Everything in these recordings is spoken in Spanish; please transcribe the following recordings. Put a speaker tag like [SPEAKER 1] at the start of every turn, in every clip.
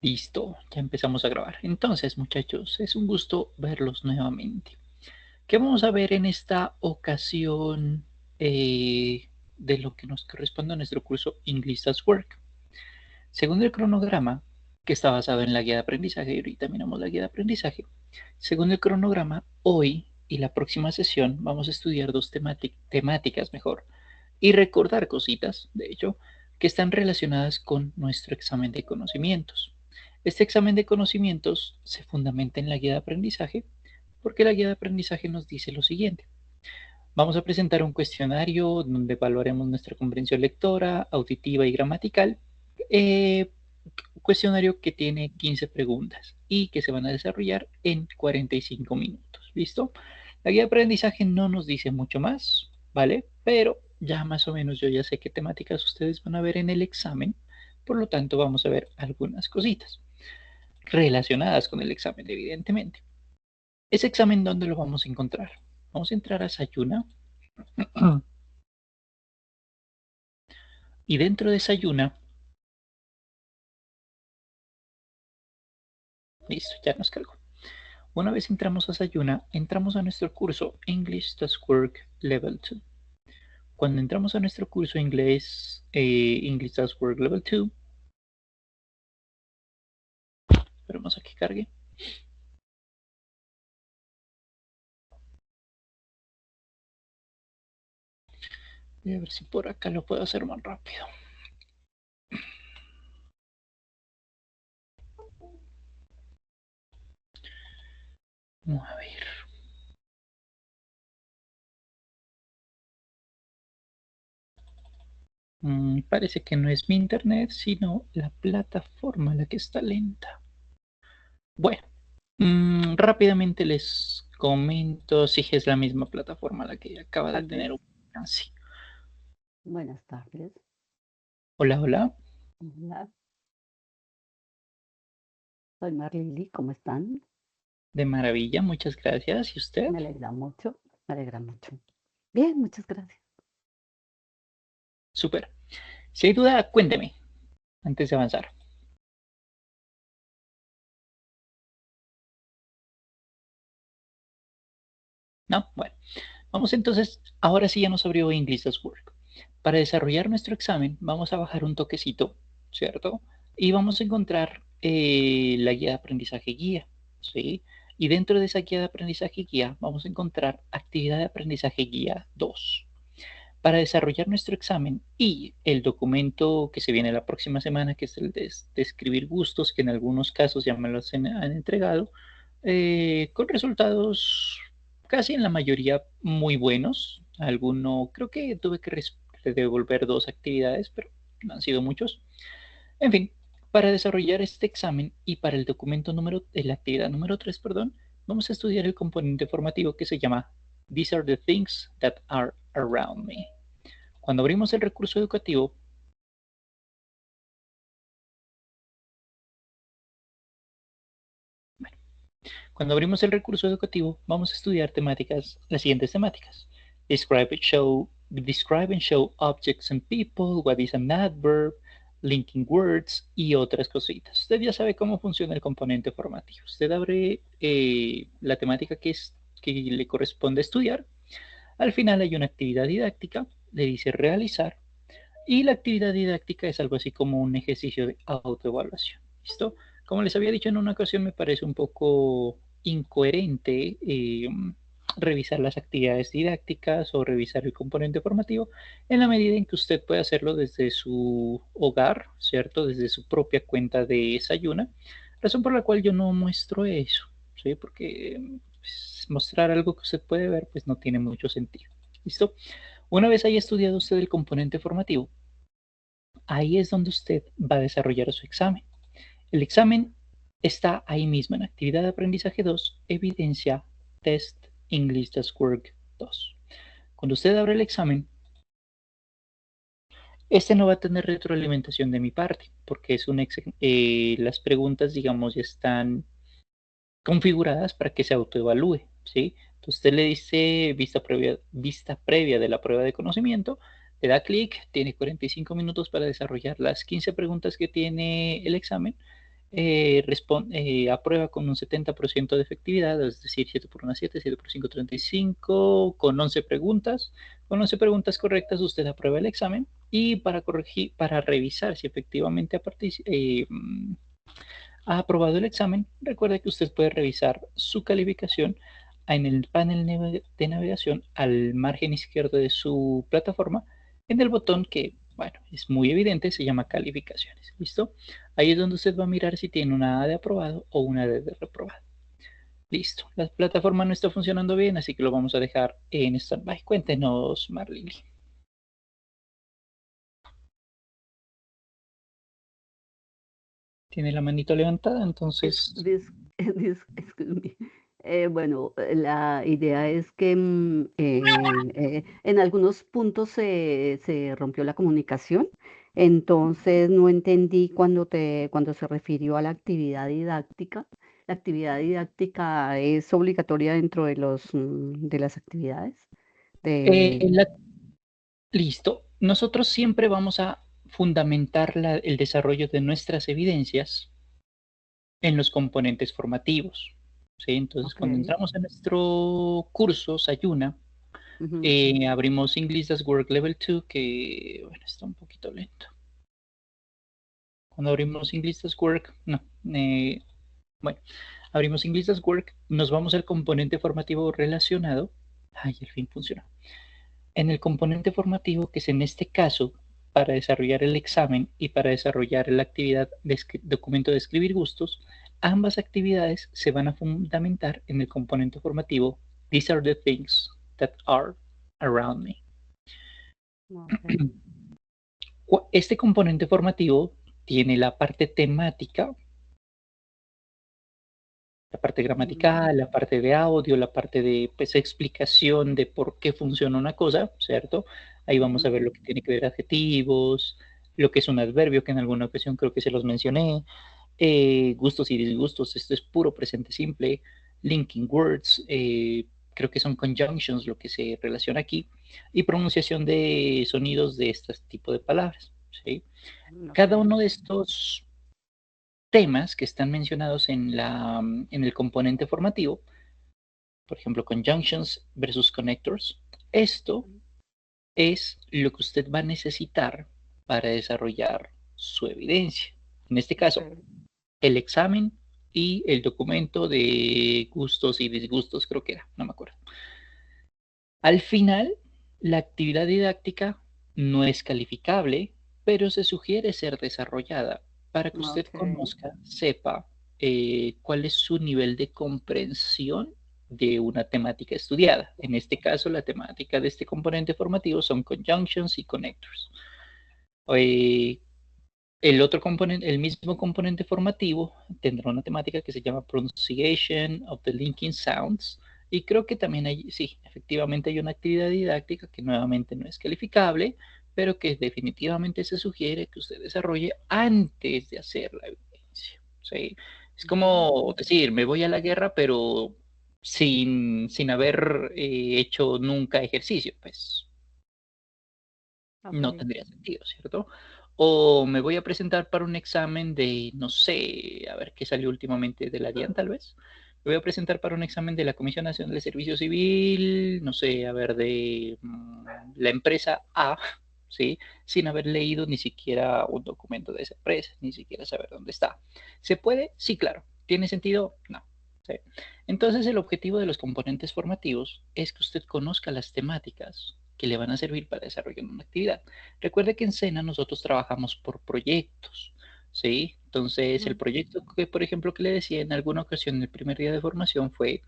[SPEAKER 1] Listo, ya empezamos a grabar. Entonces, muchachos, es un gusto verlos nuevamente. ¿Qué vamos a ver en esta ocasión de lo que nos corresponde a nuestro curso English as Work? Según el cronograma, que está basado en la guía de aprendizaje, y ahorita miramos la guía de aprendizaje, según el cronograma, hoy y la próxima sesión vamos a estudiar dos temáticas mejor y recordar cositas, de hecho, que están relacionadas con nuestro examen de conocimientos. Este examen de conocimientos se fundamenta en la guía de aprendizaje porque la guía de aprendizaje nos dice lo siguiente. Vamos a presentar un cuestionario donde evaluaremos nuestra comprensión lectora, auditiva y gramatical. Eh, Cuestionario que tiene 15 preguntas y que se van a desarrollar en 45 minutos. ¿Listo? La guía de aprendizaje no nos dice mucho más, ¿vale? Pero ya más o menos yo ya sé qué temáticas ustedes van a ver en el examen, por lo tanto vamos a ver algunas cositas relacionadas con el examen, evidentemente. Ese examen, ¿dónde lo vamos a encontrar? Vamos a entrar a Sayuna y dentro de Sayuna, listo, ya nos cargó. Una vez entramos a Sayuna, entramos a nuestro curso English Does Work Level 2. Cuando entramos a nuestro curso inglés English Does Work Level 2, esperemos a que cargue. Voy a ver si por acá lo puedo hacer más rápido. Vamos a ver. Parece que no es mi internet, sino la plataforma la que está lenta. Bueno, rápidamente les comento si es la misma plataforma la que acaba de tener un alcance.
[SPEAKER 2] Buenas tardes.
[SPEAKER 1] Hola, hola.
[SPEAKER 2] Hola. Soy Marlili, ¿cómo están?
[SPEAKER 1] De maravilla, muchas gracias. ¿Y usted?
[SPEAKER 2] Me alegra mucho, me alegra mucho. Bien, muchas gracias.
[SPEAKER 1] Súper. Si hay duda, cuénteme antes de avanzar. ¿No? Bueno, vamos entonces. Ahora sí ya nos abrió English Does Work. Para desarrollar nuestro examen, vamos a bajar un toquecito, ¿cierto? Y vamos a encontrar la guía de aprendizaje guía, ¿sí? Y dentro de esa guía de aprendizaje guía, vamos a encontrar actividad de aprendizaje guía 2. Para desarrollar nuestro examen y el documento que se viene la próxima semana, que es el de escribir gustos, que en algunos casos ya me los han entregado, con resultados casi en la mayoría muy buenos. Alguno, creo que tuve que devolver dos actividades, pero no han sido muchos. En fin, para desarrollar este examen y para el documento número, la actividad número 3, perdón, vamos a estudiar el componente formativo que se llama These are the things that are around me. Cuando abrimos el recurso educativo, bueno, cuando abrimos el recurso educativo, vamos a estudiar las siguientes temáticas. Describe and show objects and people, what is an adverb, linking words y otras cositas. Usted ya sabe cómo funciona el componente formativo. Usted abre la temática que le corresponde estudiar. Al final hay una actividad didáctica, le dice realizar. Y la actividad didáctica es algo así como un ejercicio de autoevaluación. ¿Listo? Como les había dicho en una ocasión, me parece un poco incoherente revisar las actividades didácticas o revisar el componente formativo en la medida en que usted puede hacerlo desde su hogar, ¿cierto? Desde su propia cuenta de Desayuna, razón por la cual yo no muestro eso, ¿sí? Porque pues, mostrar algo que usted puede ver, pues no tiene mucho sentido. ¿Listo? Una vez haya estudiado usted el componente formativo, ahí es donde usted va a desarrollar su examen. El examen está ahí mismo en actividad de aprendizaje 2, evidencia, test, English Does Work 2. Cuando usted abre el examen, este no va a tener retroalimentación de mi parte, porque las preguntas, digamos, ya están configuradas para que se autoevalúe, ¿sí? Entonces usted le dice vista previa de la prueba de conocimiento, le da clic, tiene 45 minutos para desarrollar las 15 preguntas que tiene el examen aprueba con un 70% de efectividad, es decir, 7 por 1, 7, 7 por 5, 35, con 11 preguntas. Con 11 preguntas correctas usted aprueba el examen y para corregir, para revisar si efectivamente ha aprobado el examen, recuerde que usted puede revisar su calificación en el panel de navegación al margen izquierdo de su plataforma, en el botón que, bueno, es muy evidente, se llama calificaciones. ¿Listo? Ahí es donde usted va a mirar si tiene una A de aprobado o una D de reprobado. Listo. La plataforma no está funcionando bien, así que lo vamos a dejar en stand-by. Cuéntenos, Marlili. Tiene la manito levantada, entonces...
[SPEAKER 2] Excuse me. Bueno, la idea es que en algunos puntos se rompió la comunicación, entonces no entendí cuando se refirió a la actividad didáctica. ¿La actividad didáctica es obligatoria dentro de de las actividades? De,
[SPEAKER 1] la Listo. Nosotros siempre vamos a fundamentar el desarrollo de nuestras evidencias en los componentes formativos. ¿Sí? Entonces,
[SPEAKER 2] ok.
[SPEAKER 1] cuando entramos a nuestro curso, Sayuna,
[SPEAKER 2] Ujú,
[SPEAKER 1] abrimos English as Work Level 2, que bueno, está un poquito lento. Cuando abrimos English as Work, no, bueno, abrimos English as Work, nos vamos al componente formativo relacionado. Ay, al fin funcionó. En el componente formativo, que es en este caso para desarrollar el examen y para desarrollar la actividad de documento de escribir gustos, ambas actividades se van a fundamentar en el componente formativo. These are the things that are around me.
[SPEAKER 2] ok.
[SPEAKER 1] Este componente formativo tiene la parte temática, la parte
[SPEAKER 2] Ujú,
[SPEAKER 1] gramatical, la parte de audio, la parte de pues, explicación de por qué funciona una cosa, ¿cierto? Ahí vamos a
[SPEAKER 2] ujú,
[SPEAKER 1] ver lo que tiene que ver adjetivos, lo que es un adverbio, que en alguna ocasión creo que se los mencioné, gustos y disgustos, esto es puro presente simple, linking words, creo que son conjunctions lo que se relaciona aquí, y pronunciación de sonidos de este tipo de palabras, ¿sí?
[SPEAKER 2] ok.
[SPEAKER 1] Cada uno de estos temas que están mencionados en el componente formativo, por ejemplo, conjunctions versus connectors, esto es lo que usted va a necesitar para desarrollar su evidencia. En este caso,
[SPEAKER 2] Ok.
[SPEAKER 1] el examen y el documento de gustos y disgustos, creo que era, no me acuerdo. Al final, la actividad didáctica no es calificable, pero se sugiere ser desarrollada para que usted
[SPEAKER 2] Ok.
[SPEAKER 1] conozca, sepa cuál es su nivel de comprensión de una temática estudiada. En este caso, la temática de este componente formativo son conjunctions y connectors. Eh, el otro componente, el mismo componente formativo, tendrá una temática que se llama Pronunciation of the Linking Sounds. Y creo que también hay, sí, efectivamente hay una actividad didáctica que nuevamente no es calificable, pero que definitivamente se sugiere que usted desarrolle antes de hacer la evidencia. ¿Sí? Es como
[SPEAKER 2] Mm,
[SPEAKER 1] decir, me voy a la guerra, pero sin haber hecho nunca ejercicio. Pues no
[SPEAKER 2] ok.
[SPEAKER 1] tendría sentido, ¿cierto? O me voy a presentar para un examen de, no sé, a ver qué salió últimamente de la DIAN, tal vez. Me voy a presentar para un examen de la Comisión Nacional de Servicio Civil, no sé, a ver, de la empresa A, ¿sí? Sin haber leído ni siquiera un documento de esa empresa, ni siquiera saber dónde está. ¿Se puede? Sí, claro. ¿Tiene sentido? No. ¿Sí? Entonces, el objetivo de los componentes formativos es que usted conozca las temáticas que le van a servir para desarrollar una actividad. Recuerde que en SENA nosotros trabajamos por proyectos, ¿sí? Entonces, el
[SPEAKER 2] Ujú,
[SPEAKER 1] proyecto que, por ejemplo, que le decía en alguna ocasión en el primer día de formación fue,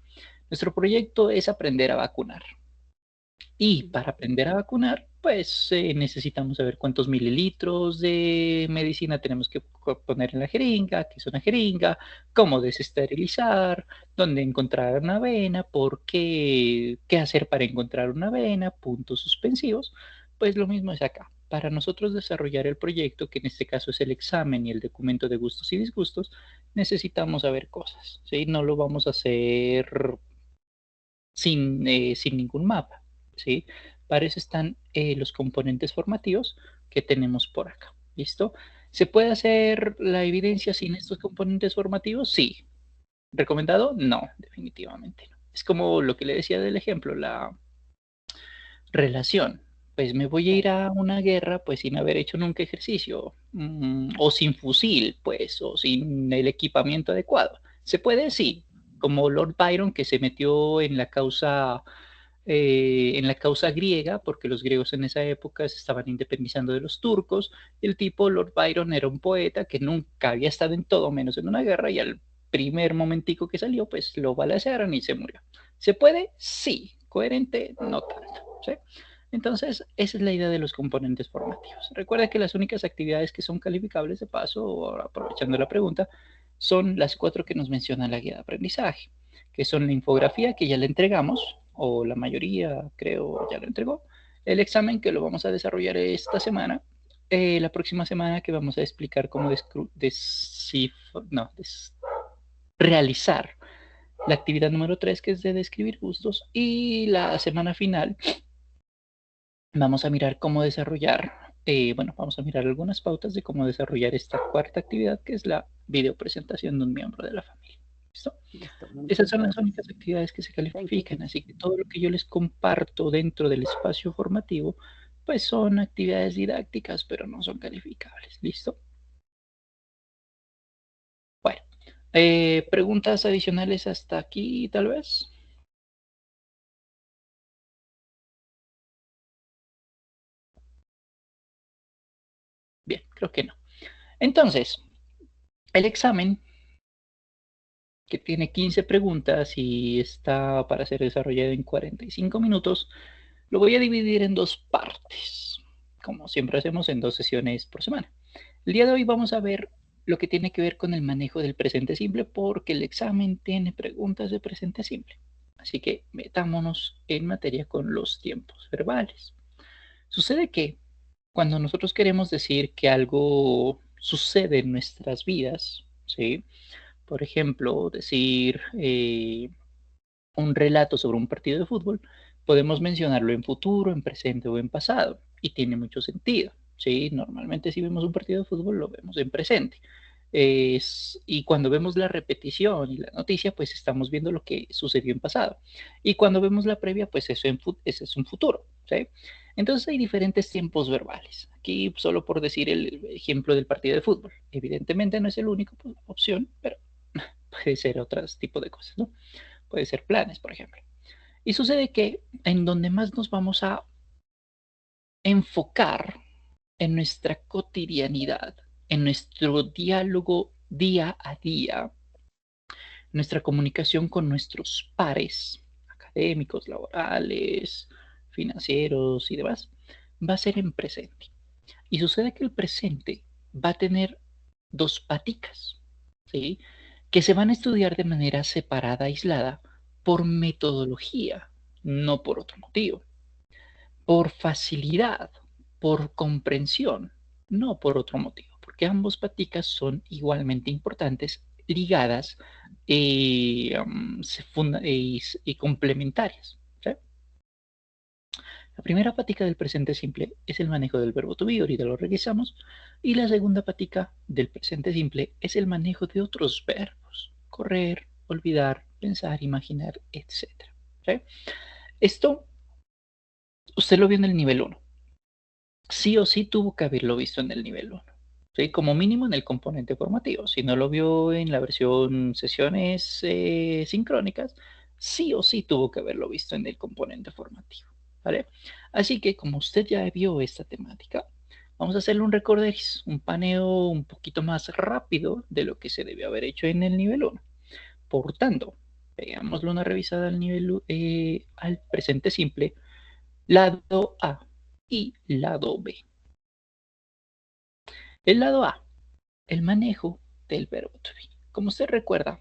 [SPEAKER 1] nuestro proyecto es aprender a vacunar. Y
[SPEAKER 2] ujú.
[SPEAKER 1] para aprender a vacunar, pues necesitamos saber cuántos mililitros de medicina tenemos que poner en la jeringa, qué es una jeringa, cómo desesterilizar, dónde encontrar una vena, por qué, qué hacer para encontrar una vena, puntos suspensivos. Pues lo mismo es acá. Para nosotros desarrollar el proyecto, que en este caso es el examen y el documento de gustos y disgustos, necesitamos saber cosas, ¿sí? No lo vamos a hacer sin ningún mapa, ¿sí? Para eso están los componentes formativos que tenemos por acá, ¿listo? ¿Se puede hacer la evidencia sin estos componentes formativos? Sí. ¿Recomendado? No, definitivamente no. Es como lo que le decía del ejemplo, la relación. Pues me voy a ir a una guerra pues sin haber hecho nunca ejercicio, o sin fusil, pues, o sin el equipamiento adecuado. ¿Se puede? Sí, como Lord Byron que se metió en la causa griega, porque los griegos en esa época se estaban independizando de los turcos. El tipo, Lord Byron, era un poeta que nunca había estado en todo menos en una guerra y al primer momentico que salió, pues lo balacearon y se murió. ¿Se puede? Sí. ¿Coherente? No tanto. ¿Sí? Entonces, esa es la idea de los componentes formativos. Recuerda que las únicas actividades que son calificables, de paso, aprovechando la pregunta, son las 4 que nos menciona la guía de aprendizaje, que son la infografía, que ya la entregamos, o la mayoría creo ya lo entregó, el examen que lo vamos a desarrollar esta semana, la próxima semana que vamos a explicar cómo realizar la actividad número 3 que es de describir gustos, y la semana final vamos a mirar cómo desarrollar, vamos a mirar algunas pautas de cómo desarrollar esta cuarta actividad, que es la videopresentación de un miembro de la familia. ¿Listo?
[SPEAKER 2] Listo,
[SPEAKER 1] Esas
[SPEAKER 2] muchas
[SPEAKER 1] son las
[SPEAKER 2] gracias.
[SPEAKER 1] únicas actividades que se
[SPEAKER 2] Thank you,
[SPEAKER 1] califican,
[SPEAKER 2] teacher.
[SPEAKER 1] así que todo lo que yo les comparto dentro del espacio formativo, pues son actividades didácticas, pero no son calificables. ¿Listo? Bueno, preguntas adicionales hasta aquí, tal vez. Bien, creo que no. Entonces, el examen, que tiene 15 preguntas y está para ser desarrollado en 45 minutos, lo voy a dividir en dos partes, como siempre hacemos en 2 sesiones por semana. El día de hoy vamos a ver lo que tiene que ver con el manejo del presente simple, porque el examen tiene preguntas de presente simple. Así que metámonos en materia con los tiempos verbales. Sucede que cuando nosotros queremos decir que algo sucede en nuestras vidas, ¿sí? Por ejemplo, decir un relato sobre un partido de fútbol, podemos mencionarlo en futuro, en presente o en pasado, y tiene mucho sentido. ¿Sí? Normalmente si vemos un partido de fútbol lo vemos en presente. Y cuando vemos la repetición y la noticia, pues estamos viendo lo que sucedió en pasado. Y cuando vemos la previa, pues ese es un futuro. ¿Sí? Entonces hay diferentes tiempos verbales. Aquí solo por decir el ejemplo del partido de fútbol. Evidentemente no es el único opción, pero puede ser otro tipo de cosas, ¿no? Puede ser planes, por ejemplo. Y sucede que en donde más nos vamos a enfocar en nuestra cotidianidad, en nuestro diálogo día a día, nuestra comunicación con nuestros pares académicos, laborales, financieros y demás, va a ser en presente. Y sucede que el presente va a tener dos paticas, ¿sí? Que se van a estudiar de manera separada, aislada, por metodología, no por otro motivo, por facilidad, por comprensión, no por otro motivo, porque ambos paticas son igualmente importantes, ligadas y complementarias. ¿Sí? La primera patica del presente simple es el manejo del verbo to be, ahorita lo revisamos, y la segunda patica del presente simple es el manejo de otros verbos, correr, olvidar, pensar, imaginar, etc. ¿Sí? Esto usted lo vio en el nivel 1. Sí o sí tuvo que haberlo visto en el nivel 1. ¿Sí? Como mínimo en el componente formativo. Si no lo vio en la versión sesiones sincrónicas, sí o sí tuvo que haberlo visto en el componente formativo. ¿Vale? Así que como usted ya vio esta temática, vamos a hacerle un recorderis, un paneo un poquito más rápido de lo que se debió haber hecho en el nivel 1. Por tanto, pegámosle una revisada al presente simple, lado A y lado B. El lado A, el manejo del verbo to be. Como usted recuerda,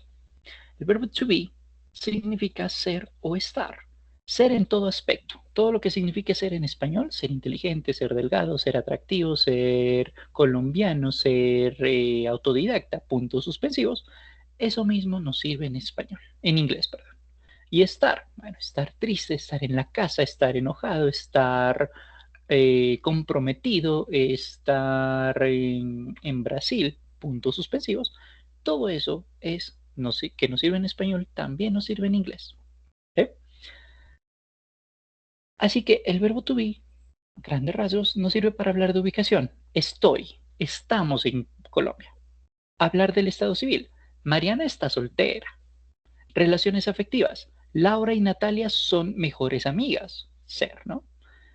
[SPEAKER 1] el verbo to be significa ser o estar. Ser en todo aspecto. Todo lo que signifique ser en español, ser inteligente, ser delgado, ser atractivo, ser colombiano, ser autodidacta, puntos suspensivos. Eso mismo nos sirve en español, en inglés, perdón. Y estar, bueno, estar triste, estar en la casa, estar enojado, estar comprometido, estar en Brasil, puntos suspensivos, todo eso es que nos sirve en español, también nos sirve en inglés. ¿Sí? Así que el verbo to be, grandes rasgos, nos sirve para hablar de ubicación. Estamos en Colombia. Hablar del estado civil. Mariana está soltera. Relaciones afectivas. Laura y Natalia son mejores amigas. Ser, ¿no?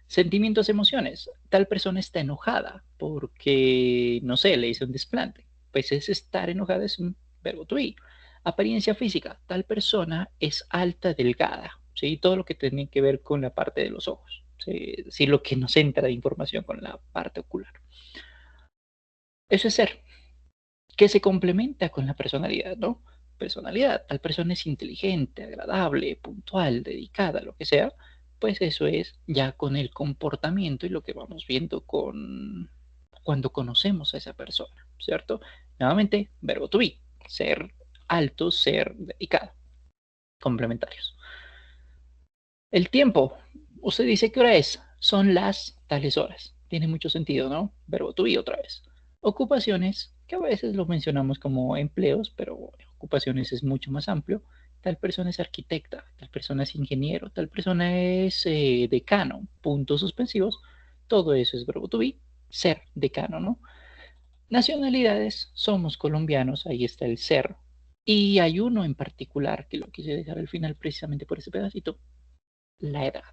[SPEAKER 1] Sentimientos, emociones. Tal persona está enojada porque, no sé, le hizo un desplante. Pues es estar enojada, es un verbo to be. Apariencia física. Tal persona es alta, delgada. ¿Sí? Todo lo que tiene que ver con la parte de los ojos. ¿Sí? Sí, lo que nos entra de información con la parte ocular. Eso es ser, que se complementa con la personalidad, ¿no? Personalidad, tal persona es inteligente, agradable, puntual, dedicada, lo que sea, pues eso es ya con el comportamiento y lo que vamos viendo con cuando conocemos a esa persona, ¿cierto? Nuevamente, verbo to be, ser alto, ser dedicado, complementarios. El tiempo, usted dice qué hora es, son las tales horas. Tiene mucho sentido, ¿no? Verbo to be otra vez. Ocupaciones, que a veces lo mencionamos como empleos, pero ocupaciones es mucho más amplio. Tal persona es arquitecta, tal persona es ingeniero, tal persona es decano, puntos suspensivos. Todo eso es verbo to be, ser decano, ¿no? Nacionalidades, somos colombianos, ahí está el ser. Y hay uno en particular que lo quise dejar al final precisamente por ese pedacito, la edad.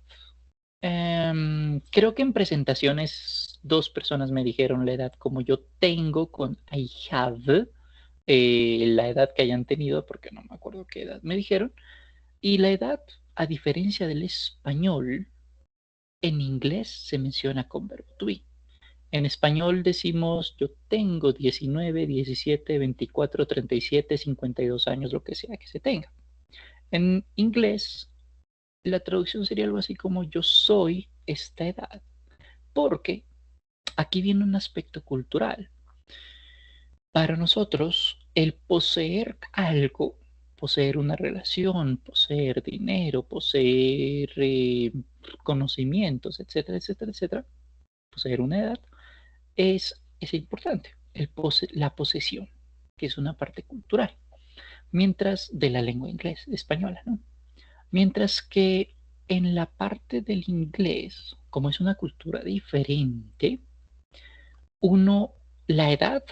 [SPEAKER 1] Creo que en presentaciones dos personas me dijeron la edad como yo tengo con I have, la edad que hayan tenido, porque no me acuerdo qué edad me dijeron. Y la edad, a diferencia del español, en inglés se menciona con verbo to be. En español decimos yo tengo 19, 17, 24, 37, 52 años, lo que sea que se tenga. En inglés, la traducción sería algo así como yo soy esta edad. Porque aquí viene un aspecto cultural. Para nosotros, el poseer algo, poseer una relación, poseer dinero, poseer conocimientos, etcétera, etcétera, etcétera, poseer una edad, es importante. La posesión, que es una parte cultural, mientras de la lengua inglés, española, ¿no? Mientras que en la parte del inglés, como es una cultura diferente, uno la edad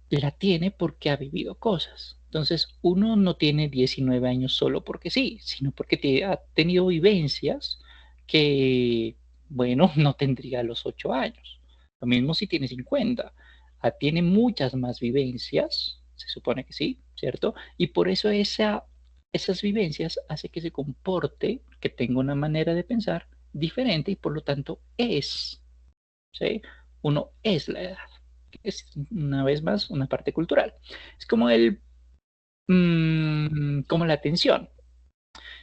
[SPEAKER 1] la tiene porque ha vivido cosas. Entonces, uno no tiene 19 años solo porque sí, sino porque ha tenido vivencias que, bueno, no tendría a los 8 años. Lo mismo si tiene 50. Tiene muchas más vivencias, se supone que sí, ¿cierto? Y por eso esas vivencias hace que se comporte, que tenga una manera de pensar diferente y por lo tanto ¿sí? Uno es la edad. Es una vez más una parte cultural. Es como como la atención.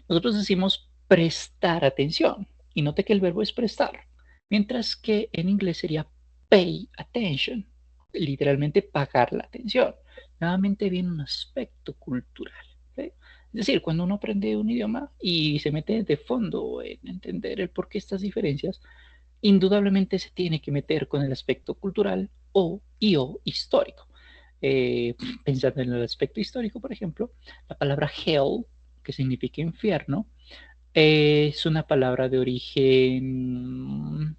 [SPEAKER 1] Nosotros decimos prestar atención y note que el verbo es prestar, mientras que en inglés sería pay attention, literalmente pagar la atención. Nuevamente viene un aspecto cultural. ¿Sí? Es decir, cuando uno aprende un idioma y se mete de fondo en entender el por qué estas diferencias, indudablemente se tiene que meter con el aspecto cultural o histórico. Pensando en el aspecto histórico, por ejemplo, la palabra hell, que significa infierno, es una palabra de origen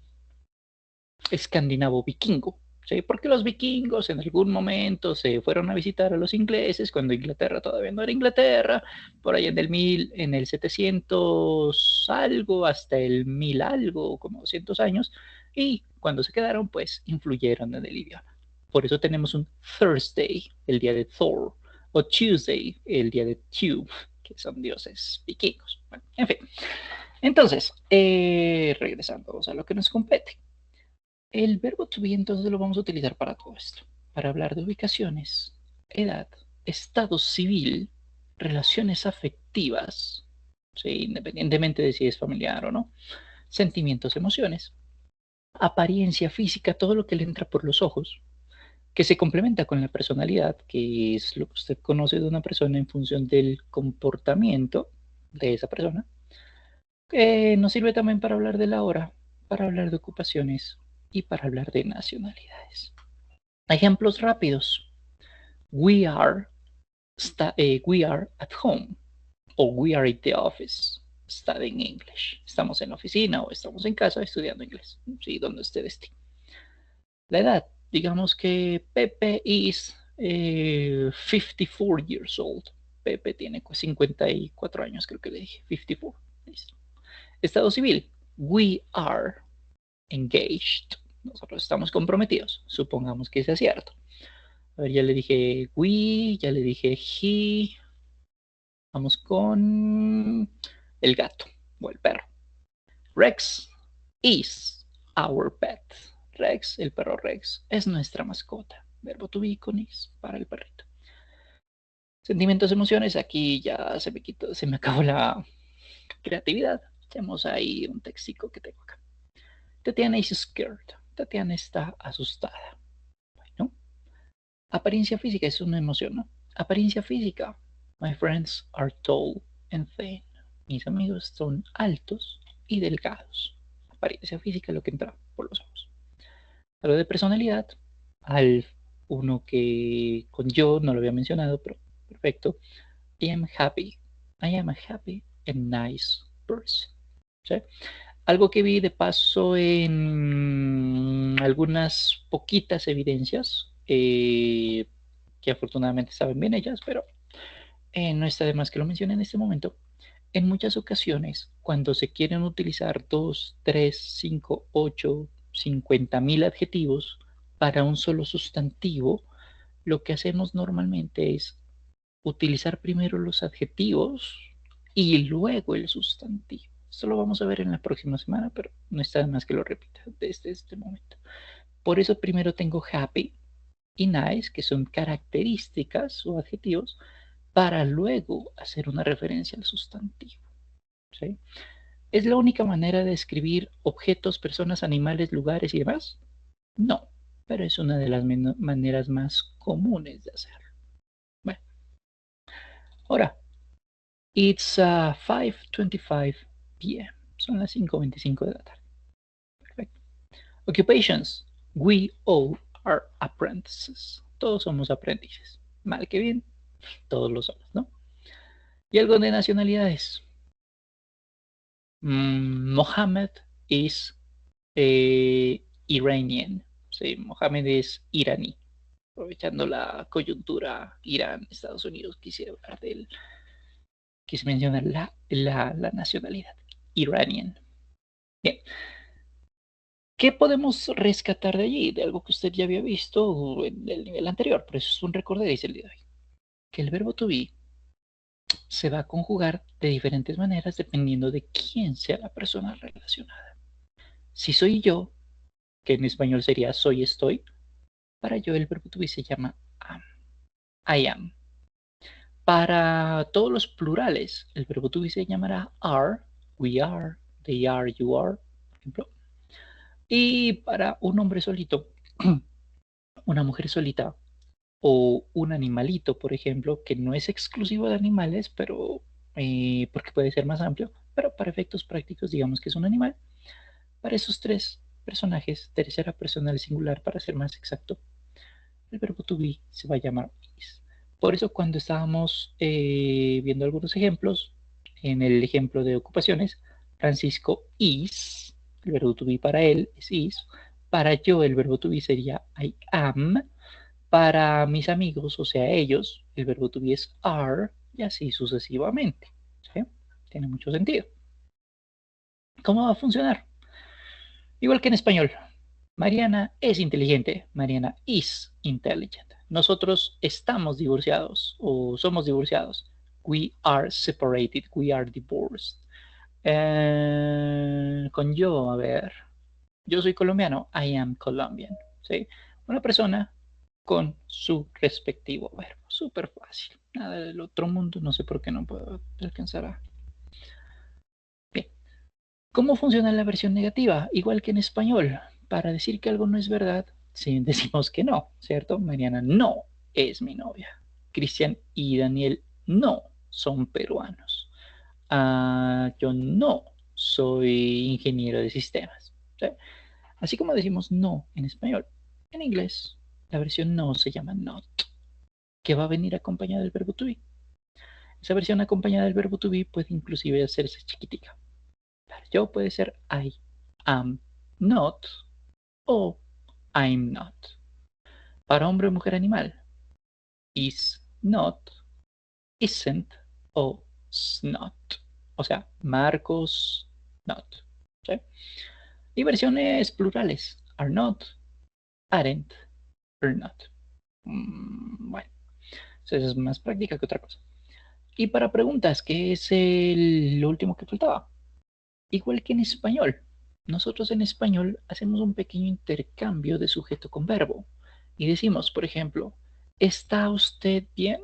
[SPEAKER 1] escandinavo vikingo. ¿Sí? Porque los vikingos en algún momento se fueron a visitar a los ingleses cuando Inglaterra todavía no era Inglaterra, por ahí en el 700 algo hasta el 1000 algo, como 200 años, y cuando se quedaron, pues influyeron en el idioma. Por eso tenemos un Thursday, el día de Thor, o Tuesday, el día de Tube, que son dioses vikingos. Bueno, en fin. Entonces, regresando a lo que nos compete. El verbo to be entonces lo vamos a utilizar para todo esto, para hablar de ubicaciones, edad, estado civil, relaciones afectivas, ¿sí? Independientemente de si es familiar o no, sentimientos, emociones, apariencia física, todo lo que le entra por los ojos, que se complementa con la personalidad, que es lo que usted conoce de una persona en función del comportamiento de esa persona. Nos sirve también para hablar de la hora, para hablar de ocupaciones, y para hablar de nacionalidades. Ejemplos rápidos. We are at home o we are at the office studying English. Estamos en la oficina o estamos en casa estudiando inglés. Sí, donde ustedes estén. La edad, digamos que Pepe is 54 years old. Pepe tiene 54 años, creo que le dije. 54. Listo. Estado civil, we are engaged. Nosotros estamos comprometidos. Supongamos que sea cierto. A ver, ya le dije we, ya le dije he. Vamos con el gato o el perro. Rex is our pet. Rex, el perro Rex, es nuestra mascota. Verbo to be con is para el perrito. Sentimientos, emociones, aquí ya se me acabó la creatividad. Tenemos ahí un textico que tengo acá. Tatiana is scared. Tatiana está asustada. Bueno, apariencia física es una emoción, ¿no? Apariencia física. My friends are tall and thin. Mis amigos son altos y delgados. Apariencia física es lo que entra por los ojos. Algo de personalidad. Al uno que con yo no lo había mencionado, pero perfecto. I am happy. I am a happy and nice person. ¿Sí? Algo que vi de paso en algunas poquitas evidencias, que afortunadamente saben bien ellas, pero no está de más que lo mencione en este momento. En muchas ocasiones, cuando se quieren utilizar 2, 3, 5, 8, 50.000 adjetivos para un solo sustantivo, lo que hacemos normalmente es utilizar primero los adjetivos y luego el sustantivo. Esto lo vamos a ver en la próxima semana, pero no está de más que lo repita desde este momento. Por eso primero tengo happy y nice, que son características o adjetivos, para luego hacer una referencia al sustantivo. ¿Sí? ¿Es la única manera de describir objetos, personas, animales, lugares y demás? No, pero es una de las maneras más comunes de hacerlo. Bueno, ahora, it's 5:25 p.m. Son las 5:25 de la tarde. Perfecto. Occupations. We all are apprentices. Todos somos aprendices. Mal que bien, todos lo somos, ¿no? Y algo de nacionalidades. Mohammed is Iranian. Sí, Mohammed es iraní. Aprovechando la coyuntura Irán, Estados Unidos, quise mencionar la nacionalidad. Iranian. Bien. ¿Qué podemos rescatar de allí? De algo que usted ya había visto en el nivel anterior, pero eso es un recorderis el día de hoy. Que el verbo to be se va a conjugar de diferentes maneras dependiendo de quién sea la persona relacionada. Si soy yo, que en español sería soy, estoy, para yo el verbo to be se llama am. I am. Para todos los plurales, el verbo to be se llamará are, we are, they are, you are, por ejemplo. Y para un hombre solito, una mujer solita o un animalito, por ejemplo, que no es exclusivo de animales, pero porque puede ser más amplio, pero para efectos prácticos digamos que es un animal. Para esos tres personajes, tercera persona del singular para ser más exacto, el verbo to be se va a llamar is. Por eso cuando estábamos viendo algunos ejemplos, en el ejemplo de ocupaciones, Francisco is, el verbo to be para él es is, para yo el verbo to be sería I am, para mis amigos, o sea ellos, el verbo to be es are, y así sucesivamente. ¿Sí? Tiene mucho sentido. ¿Cómo va a funcionar? Igual que en español. Mariana es inteligente. Mariana is intelligent. Nosotros estamos divorciados o somos divorciados. We are separated. We are divorced. Con yo, a ver. Yo soy colombiano. I am Colombian. ¿Sí? Una persona con su respectivo verbo. Súper fácil. Nada del otro mundo. No sé por qué no puedo alcanzar a... Bien. ¿Cómo funciona la versión negativa? Igual que en español. Para decir que algo no es verdad, sí, decimos que no, ¿cierto? Mariana no es mi novia. Cristian y Daniel no son peruanos. Yo no soy ingeniero de sistemas. ¿Sí? Así como decimos no en español, en inglés la versión no se llama not, que va a venir acompañada del verbo to be. Esa versión acompañada del verbo to be puede inclusive hacerse chiquitica. Para yo puede ser I am not o I'm not. Para hombre, mujer, animal, is not, isn't o not. O sea, Marcos not. ¿Sí? Y versiones plurales, are not, aren't, are not. Bueno, eso es más práctica que otra cosa. Y para preguntas, ¿qué es lo último que faltaba? Igual que en español, nosotros en español hacemos un pequeño intercambio de sujeto con verbo y decimos, por ejemplo, ¿está usted bien?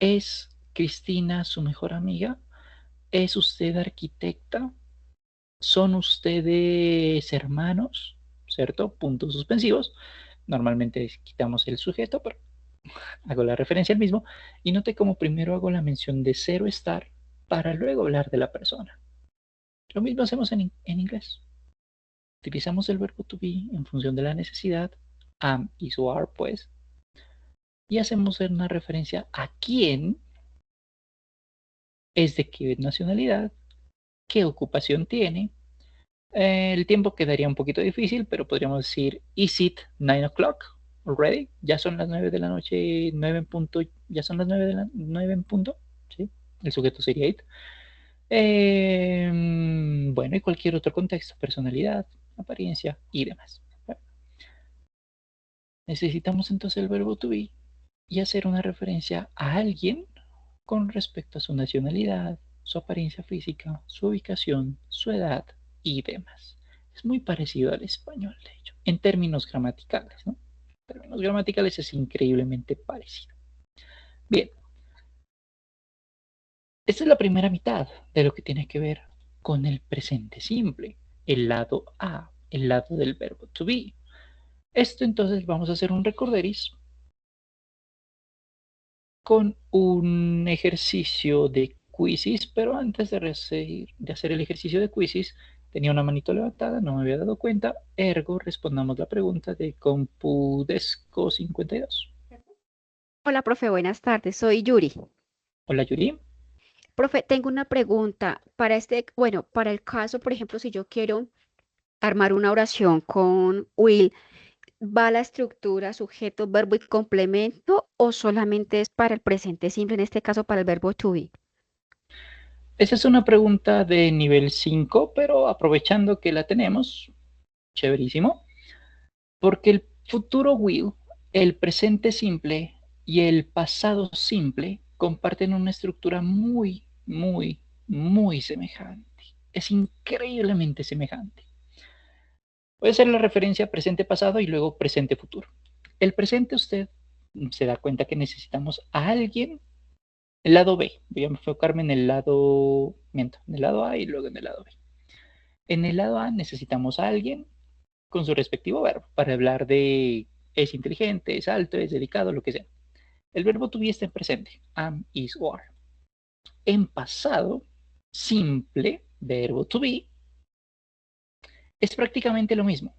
[SPEAKER 1] ¿Es Cristina su mejor amiga? ¿Es usted arquitecta? ¿Son ustedes hermanos? ¿Cierto? Puntos suspensivos. Normalmente quitamos el sujeto, pero hago la referencia al mismo y note cómo primero hago la mención de cero estar para luego hablar de la persona. Lo mismo hacemos en inglés. Utilizamos el verbo to be en función de la necesidad, am, is o are, pues, y hacemos una referencia a quién es de qué nacionalidad, qué ocupación tiene. El tiempo quedaría un poquito difícil, pero podríamos decir, is it 9 o'clock already? Ya son las 9 de la noche, 9 en punto, ya son las 9 de la 9 en punto, ¿sí? El sujeto sería it. Bueno, y cualquier otro contexto, personalidad, apariencia y demás. Bueno, necesitamos entonces el verbo to be y hacer una referencia a alguien con respecto a su nacionalidad, su apariencia física, su ubicación, su edad y demás. Es muy parecido al español, de hecho, en términos gramaticales, ¿no? En términos gramaticales es increíblemente parecido. Bien, esta es la primera mitad de lo que tiene que ver con el presente simple, el lado A, el lado del verbo to be. Esto entonces vamos a hacer un recorderis con un ejercicio de quizzes, pero antes de hacer el ejercicio de quizzes, tenía una manito levantada, no me había dado cuenta, ergo respondamos la pregunta de Compudesco 52.
[SPEAKER 3] Hola, profe, buenas tardes. Soy Yuri.
[SPEAKER 1] Hola Yuri.
[SPEAKER 3] Profe, tengo una pregunta para bueno, para el caso, por ejemplo, si yo quiero armar una oración con will, ¿va la estructura sujeto, verbo y complemento o solamente es para el presente simple, en este caso para el verbo to be?
[SPEAKER 1] Esa es una pregunta de nivel 5, pero aprovechando que la tenemos, chéverísimo, porque el futuro will, el presente simple y el pasado simple comparten una estructura muy semejante. Es increíblemente semejante. Puede ser la referencia presente-pasado y luego presente-futuro. El presente usted se da cuenta que necesitamos a alguien. El lado B, voy a enfocarme en el lado, miento, en el lado A y luego en el lado B. En el lado A necesitamos a alguien con su respectivo verbo para hablar de es inteligente, es alto, es dedicado, lo que sea. El verbo to be está en presente, am, is o are. En pasado simple, verbo to be, es prácticamente lo mismo.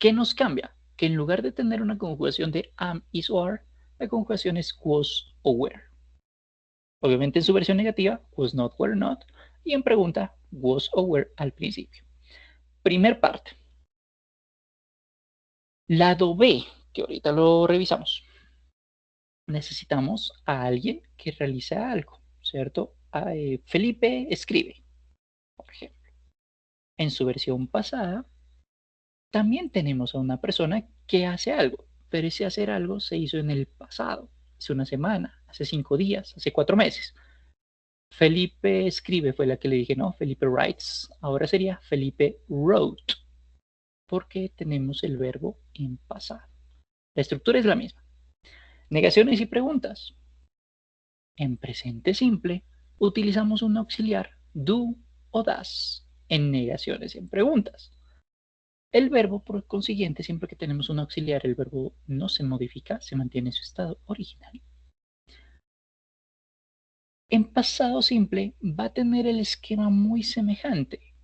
[SPEAKER 1] ¿Qué nos cambia? Que en lugar de tener una conjugación de am, is o are, la conjugación es was o were. Obviamente en su versión negativa, was not, were not, y en pregunta, was o were al principio. Primer parte. Lado B, que ahorita lo revisamos. Necesitamos a alguien que realice algo, ¿cierto? Felipe escribe, por ejemplo. En su versión pasada, también tenemos a una persona que hace algo, pero ese hacer algo se hizo en el pasado, hace una semana, hace 5 días, hace 4 meses. Felipe escribe fue la que le dije, no, Felipe writes. Ahora sería Felipe wrote, porque tenemos el verbo en pasado. La estructura es la misma. Negaciones y preguntas. En presente simple, utilizamos un auxiliar do o das en negaciones y en preguntas. El verbo, por consiguiente, siempre que tenemos un auxiliar, el verbo no se modifica, se mantiene en su estado original. En pasado simple va a tener el esquema muy semejante.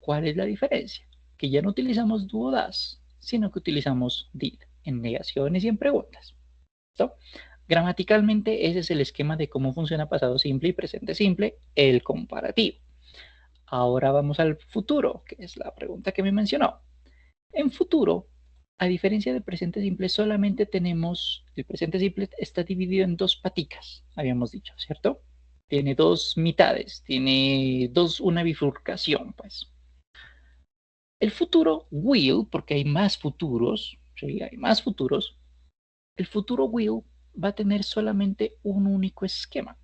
[SPEAKER 1] ¿Cuál es la diferencia? que ya no utilizamos do o das, sino que utilizamos did en negaciones y en preguntas. ¿Listo? Gramaticalmente ese es el esquema de cómo funciona pasado simple y presente simple, el comparativo. Ahora vamos al futuro, que es la pregunta que me mencionó. En futuro, a diferencia del presente simple, solamente tenemos, el presente simple está dividido en dos paticas, habíamos dicho, ¿cierto? Tiene dos mitades, tiene una bifurcación, pues. El futuro will, porque hay más futuros, ¿sí? Hay más futuros, el futuro will va a tener solamente un único esquema.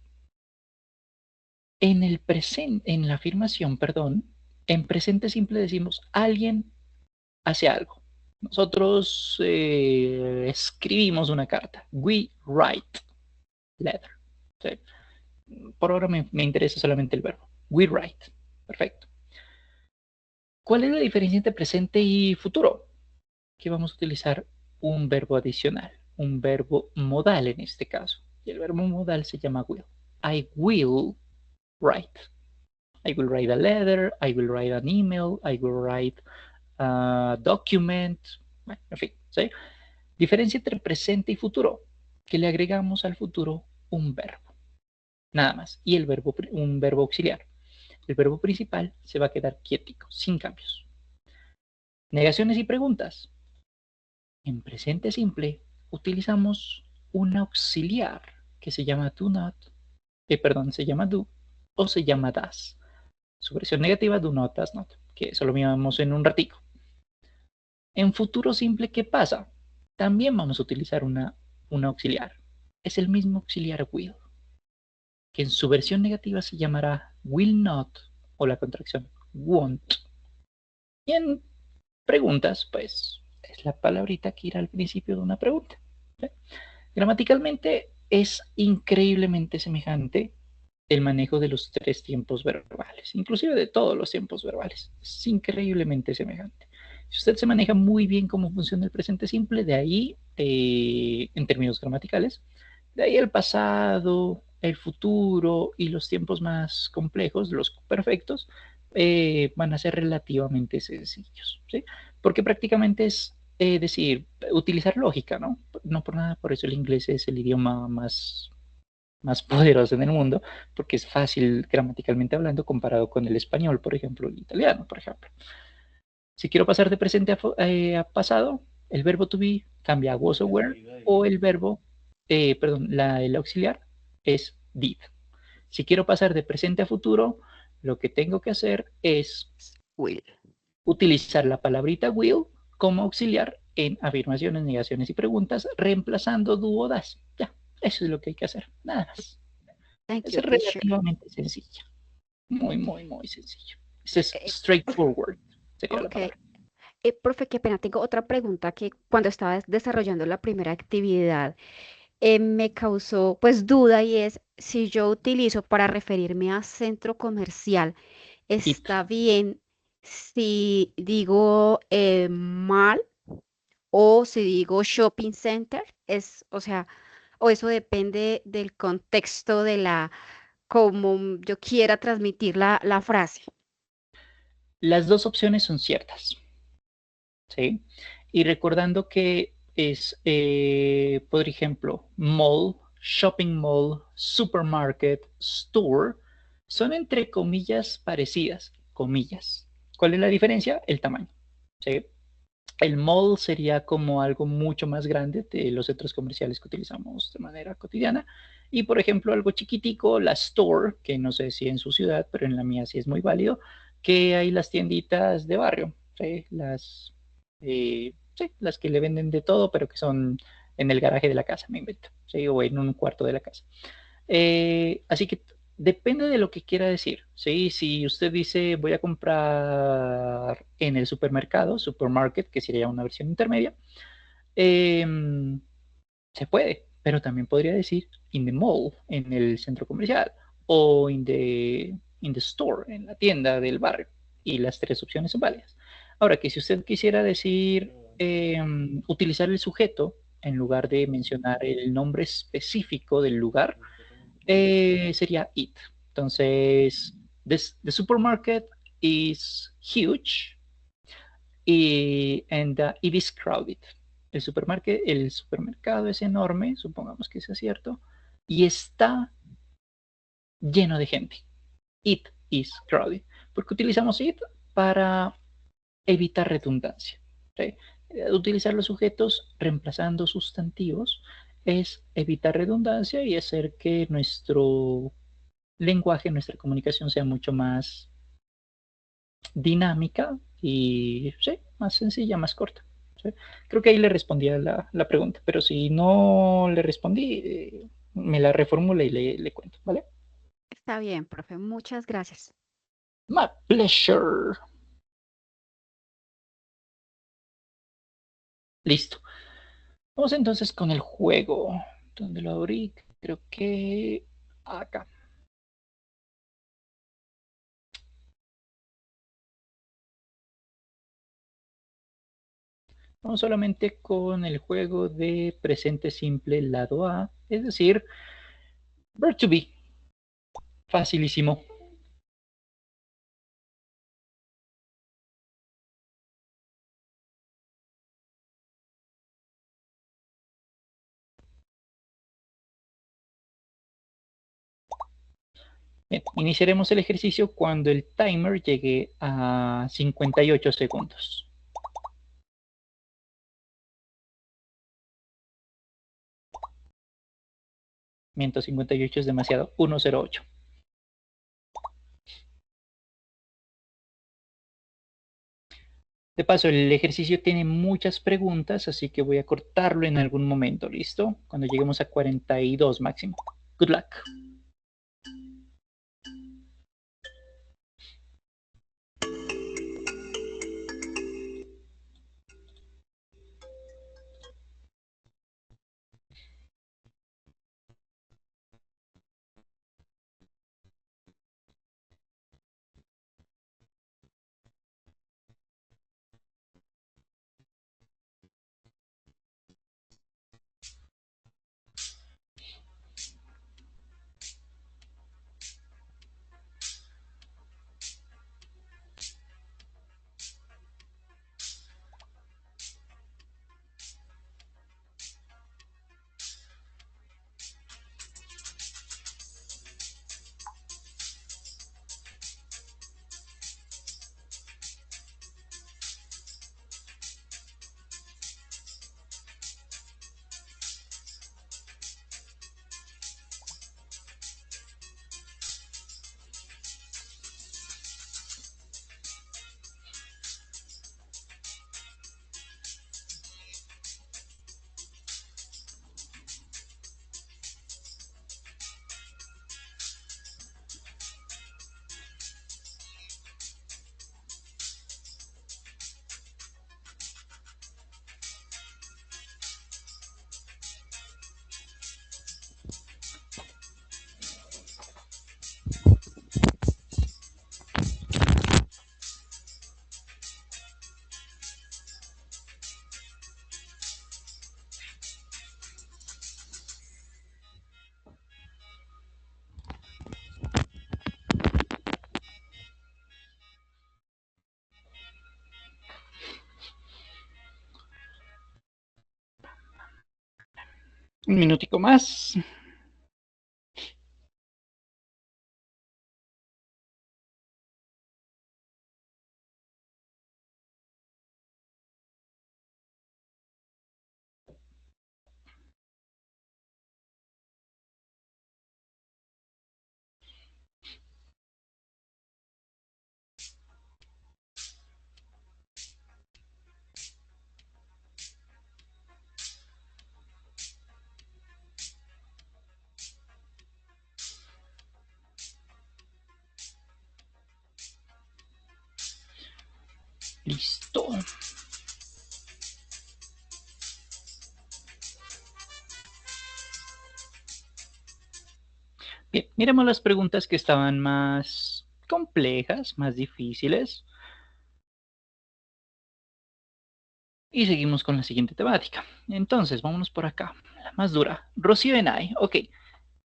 [SPEAKER 1] En el presente, en la afirmación, perdón, en presente simple decimos alguien hace algo. Nosotros escribimos una carta. We write letter. ¿Sí? Por ahora me interesa solamente el verbo. We write. Perfecto. ¿Cuál es la diferencia entre presente y futuro? Que vamos a utilizar un verbo adicional, un verbo modal en este caso. Y el verbo modal se llama will. I will write. I will write a letter, I will write an email, I will write a document, bueno, en fin, ¿sí? Diferencia entre presente y futuro, que le agregamos al futuro un verbo, nada más, y un verbo auxiliar. El verbo principal se va a quedar quietico, sin cambios. Negaciones y preguntas. En presente simple utilizamos un auxiliar que se llama do not, se llama do o se llama das. Su versión negativa, do not, does not, que eso lo miramos en un ratico. En futuro simple, ¿qué pasa? También vamos a utilizar un auxiliar. Es el mismo auxiliar will, que en su versión negativa se llamará will not o la contracción won't. Y en preguntas, pues es la palabrita que irá al principio de una pregunta. ¿Sí? Gramaticalmente es increíblemente semejante el manejo de los tres tiempos verbales, inclusive de todos los tiempos verbales. Es increíblemente semejante. Si usted se maneja muy bien cómo funciona el presente simple, de ahí, en términos gramaticales, de ahí el pasado, el futuro y los tiempos más complejos, los perfectos, van a ser relativamente sencillos, ¿sí? Porque prácticamente es decir, utilizar lógica, ¿no? No por nada, por eso el inglés es el idioma más poderoso en el mundo, porque es fácil gramaticalmente hablando comparado con el español, por ejemplo, el italiano, por ejemplo. Si quiero pasar de presente a pasado, el verbo to be cambia a was o were, o el verbo, el auxiliar es did. Si quiero pasar de presente a futuro, lo que tengo que hacer es
[SPEAKER 3] Will.
[SPEAKER 1] utilizar la palabrita will como auxiliar en afirmaciones, negaciones y preguntas, reemplazando do o das. Ya, eso es lo que hay que hacer, nada más.
[SPEAKER 3] Thank
[SPEAKER 1] Es
[SPEAKER 3] you, teacher.
[SPEAKER 1] relativamente sencilla. Muy, muy, muy sencillo. Es straightforward, sería la palabra.
[SPEAKER 3] Profe, qué pena, tengo otra pregunta que cuando estaba desarrollando la primera actividad me causó pues duda y es si yo utilizo para referirme a centro comercial, ¿está bien si digo mall o si digo shopping center? O sea, o eso depende del contexto de como yo quiera transmitir la frase.
[SPEAKER 1] Las dos opciones son ciertas, ¿sí? Y recordando que es, por ejemplo, mall, shopping mall, supermarket, store, son entre comillas parecidas, comillas. ¿Cuál es la diferencia? El tamaño, ¿sí? El mall sería como algo mucho más grande de los centros comerciales que utilizamos de manera cotidiana. Y por ejemplo, algo chiquitico, la store, que no sé si en su ciudad, pero en la mía sí es muy válido, que hay las tienditas de barrio, ¿sí? Las que le venden de todo, pero que son en el garaje de la casa, me invento, ¿sí? O en un cuarto de la casa. Así que depende de lo que quiera decir, ¿sí? Si usted dice voy a comprar en el supermercado, supermarket, que sería una versión intermedia, se puede, pero también podría decir in the mall, en el centro comercial, o in the store, en la tienda del barrio, y las tres opciones son válidas. Ahora que si usted quisiera decir, utilizar el sujeto en lugar de mencionar el nombre específico del lugar, sería it. Entonces, the supermarket is huge. and it is crowded. El supermercado es enorme, supongamos que sea cierto, y está lleno de gente. It is crowded. ¿Por qué utilizamos it? Para evitar redundancia. ¿Sí? Utilizar los sujetos reemplazando sustantivos es evitar redundancia y hacer que nuestro lenguaje, nuestra comunicación sea mucho más dinámica y sí, más sencilla, más corta. ¿Sí? Creo que ahí le respondí a la pregunta, pero si no le respondí, me la reformula y le cuento, ¿vale?
[SPEAKER 3] Está bien, profe, muchas gracias.
[SPEAKER 1] My pleasure. Listo. Vamos entonces con el juego. ¿Dónde lo abrí? Creo que acá. Vamos solamente con el juego de presente simple lado A, es decir, verb to be. Facilísimo. Bien, iniciaremos el ejercicio cuando el timer llegue a 58 segundos. Miento, 58 es demasiado. 108. De paso, el ejercicio tiene muchas preguntas, así que voy a cortarlo en algún momento, ¿listo? Cuando lleguemos a 42 máximo. Good luck. Un minutico más. Listo. Bien, miremos las preguntas que estaban más complejas, más difíciles. Y seguimos con la siguiente temática. Entonces, vámonos por acá. La más dura. Rocío and I. Ok.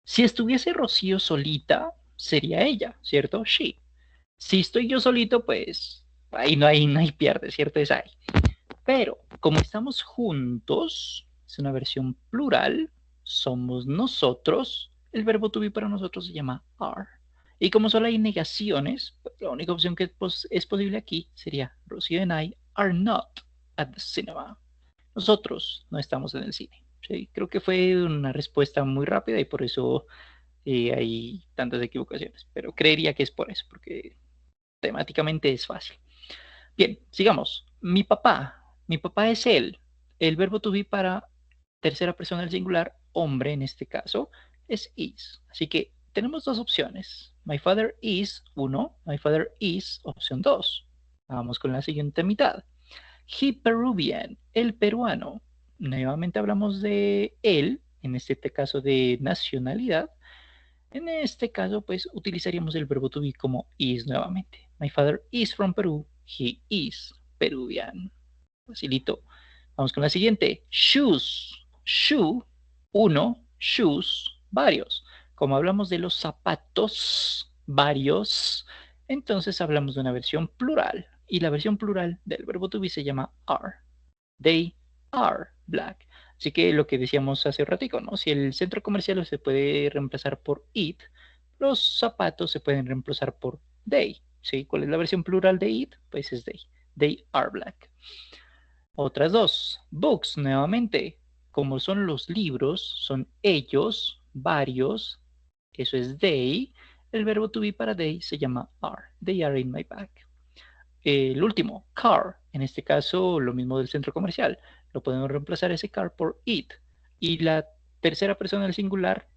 [SPEAKER 1] Si estuviese Rocío solita, sería ella, ¿cierto? She. Si estoy yo solito, pues Ahí no hay pierde, ¿cierto? Es ahí. Pero como estamos juntos, es una versión plural, somos nosotros, el verbo to be para nosotros se llama are. Y como solo hay negaciones, pues la única opción que es posible aquí sería Rocío and I are not at the cinema. Nosotros no estamos en el cine. ¿Sí? Creo que fue una respuesta muy rápida y por eso hay tantas equivocaciones. Pero creería que es por eso, porque temáticamente es fácil. Bien, sigamos. Mi papá es él. El verbo to be para tercera persona del singular, hombre en este caso, es is. Así que tenemos dos opciones. My father is, 1. My father is, opción 2. Vamos con la siguiente mitad. He Peruvian, el peruano. Nuevamente hablamos de él, en este caso de nacionalidad. En este caso, pues utilizaríamos el verbo to be como is nuevamente. My father is from Peru. He is Peruvian. Facilito. Vamos con la siguiente. Shoes. Shoe, 1. Shoes, varios. Como hablamos de los zapatos, varios, entonces hablamos de una versión plural. Y la versión plural del verbo to be se llama are. They are black. Así que lo que decíamos hace un ratico, ¿no? Si el centro comercial se puede reemplazar por it, los zapatos se pueden reemplazar por they. ¿Sí? ¿Cuál es la versión plural de it? Pues es they. They are black. Otras dos. Books, nuevamente. Como son los libros, son ellos, varios. Eso es they. El verbo to be para they se llama are. They are in my bag. El último, car. En este caso, lo mismo del centro comercial. Lo podemos reemplazar ese car por it. Y la tercera persona del singular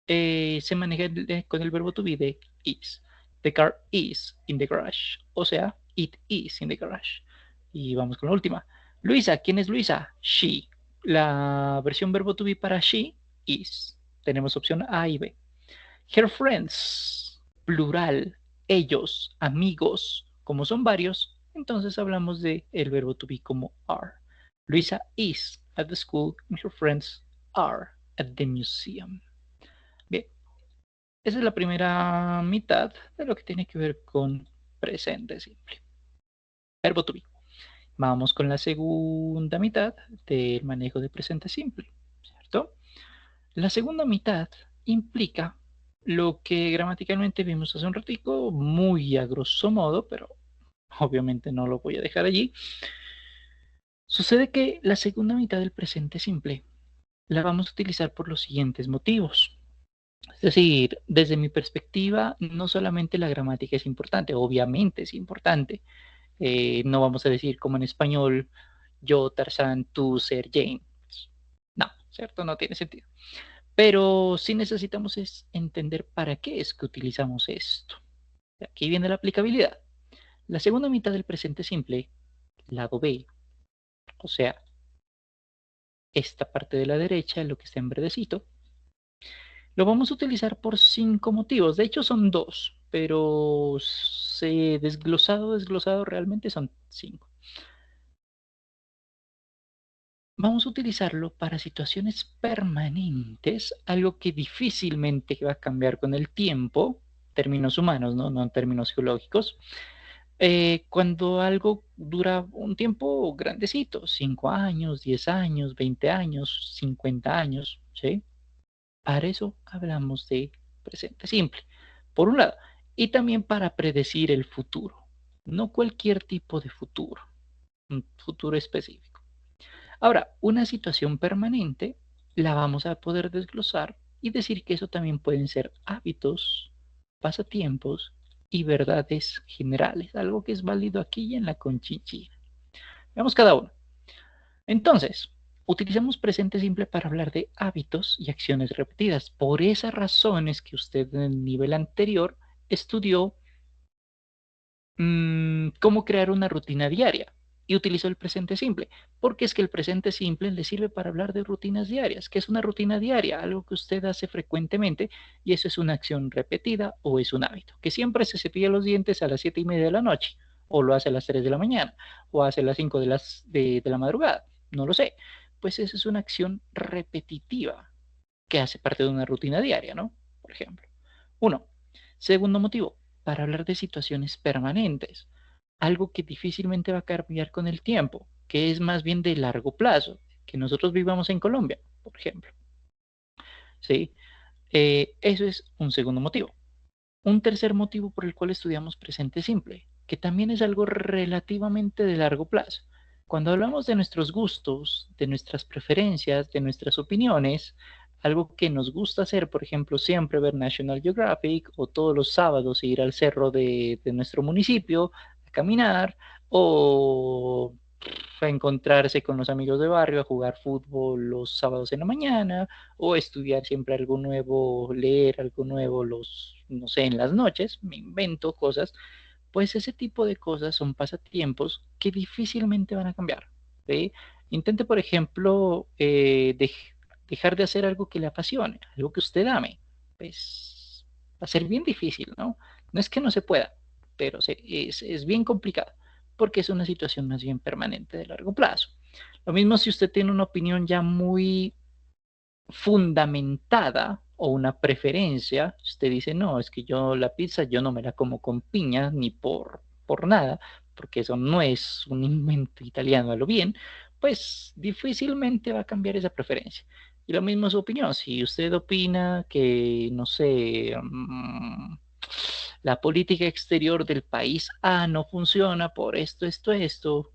[SPEAKER 1] se maneja con el verbo to be de is. The car is in the garage. O sea, it is in the garage. Y vamos con la última. Luisa, ¿quién es Luisa? She. La versión verbo to be para she is. Tenemos opción A y B. Her friends, plural, ellos, amigos, como son varios, entonces hablamos de el verbo to be como are. Luisa is at the school and her friends are at the museum. Bien, esa es la primera mitad de lo que tiene que ver con presente simple. Verbo to be. Vamos con la segunda mitad del manejo de presente simple, ¿cierto? La segunda mitad implica lo que gramaticalmente vimos hace un ratico, muy a grosso modo, pero obviamente no lo voy a dejar allí. Sucede que la segunda mitad del presente simple la vamos a utilizar por los siguientes motivos. Es decir, desde mi perspectiva, no solamente la gramática es importante, obviamente es importante. No vamos a decir como en español, yo, Tarzán, tú, ser Jane. No, ¿cierto? No tiene sentido. Pero sí necesitamos es entender para qué es que utilizamos esto. Aquí viene la aplicabilidad. La segunda mitad del presente simple, lado B, o sea, esta parte de la derecha, lo que está en verdecito, lo vamos a utilizar por 5 motivos. De hecho son 2, pero desglosado realmente son 5. Vamos a utilizarlo para situaciones permanentes, algo que difícilmente va a cambiar con el tiempo, términos humanos, no en términos geológicos. Cuando algo dura un tiempo grandecito, 5 años, 10 años, 20 años, 50 años, ¿sí? Para eso hablamos de presente simple, por un lado, y también para predecir el futuro, no cualquier tipo de futuro, un futuro específico. Ahora, una situación permanente la vamos a poder desglosar y decir que eso también pueden ser hábitos, pasatiempos y verdades generales, algo que es válido aquí y en la conchinchina. Veamos cada uno. Entonces, utilizamos presente simple para hablar de hábitos y acciones repetidas. Por esas razones que usted en el nivel anterior estudió cómo crear una rutina diaria y utilizó el presente simple, porque es que el presente simple le sirve para hablar de rutinas diarias. ¿Qué es una rutina diaria? Algo que usted hace frecuentemente y eso es una acción repetida o es un hábito. Que siempre se cepilla los dientes a las 7:30 de la noche, o lo hace a las 3 de la mañana, o hace a las 5 de la madrugada, no lo sé. Pues eso es una acción repetitiva que hace parte de una rutina diaria, ¿no? Por ejemplo. Uno. Segundo motivo, para hablar de situaciones permanentes. algo que difícilmente va a cambiar con el tiempo, que es más bien de largo plazo, que nosotros vivamos en Colombia, por ejemplo. ¿Sí? Eso es un segundo motivo. Un tercer motivo por el cual estudiamos presente simple, que también es algo relativamente de largo plazo. Cuando hablamos de nuestros gustos, de nuestras preferencias, de nuestras opiniones, algo que nos gusta hacer, por ejemplo, siempre ver National Geographic o todos los sábados ir al cerro de nuestro municipio a caminar o a encontrarse con los amigos de barrio a jugar fútbol los sábados en la mañana o estudiar siempre algo nuevo, leer algo nuevo no sé, en las noches, me invento cosas, pues ese tipo de cosas son pasatiempos que difícilmente van a cambiar. ¿Sí? Intente, por ejemplo, dejar de hacer algo que le apasione, algo que usted ame. Pues va a ser bien difícil, ¿no? No es que no se pueda, pero es bien complicado porque es una situación más bien permanente de largo plazo. Lo mismo si usted tiene una opinión ya muy fundamentada o una preferencia, usted dice, no, es que yo la pizza yo no me la como con piña ni por nada, porque eso no es un invento italiano a lo bien, pues difícilmente va a cambiar esa preferencia. Y lo mismo su opinión, si usted opina que, no sé, la política exterior del país A no funciona por esto,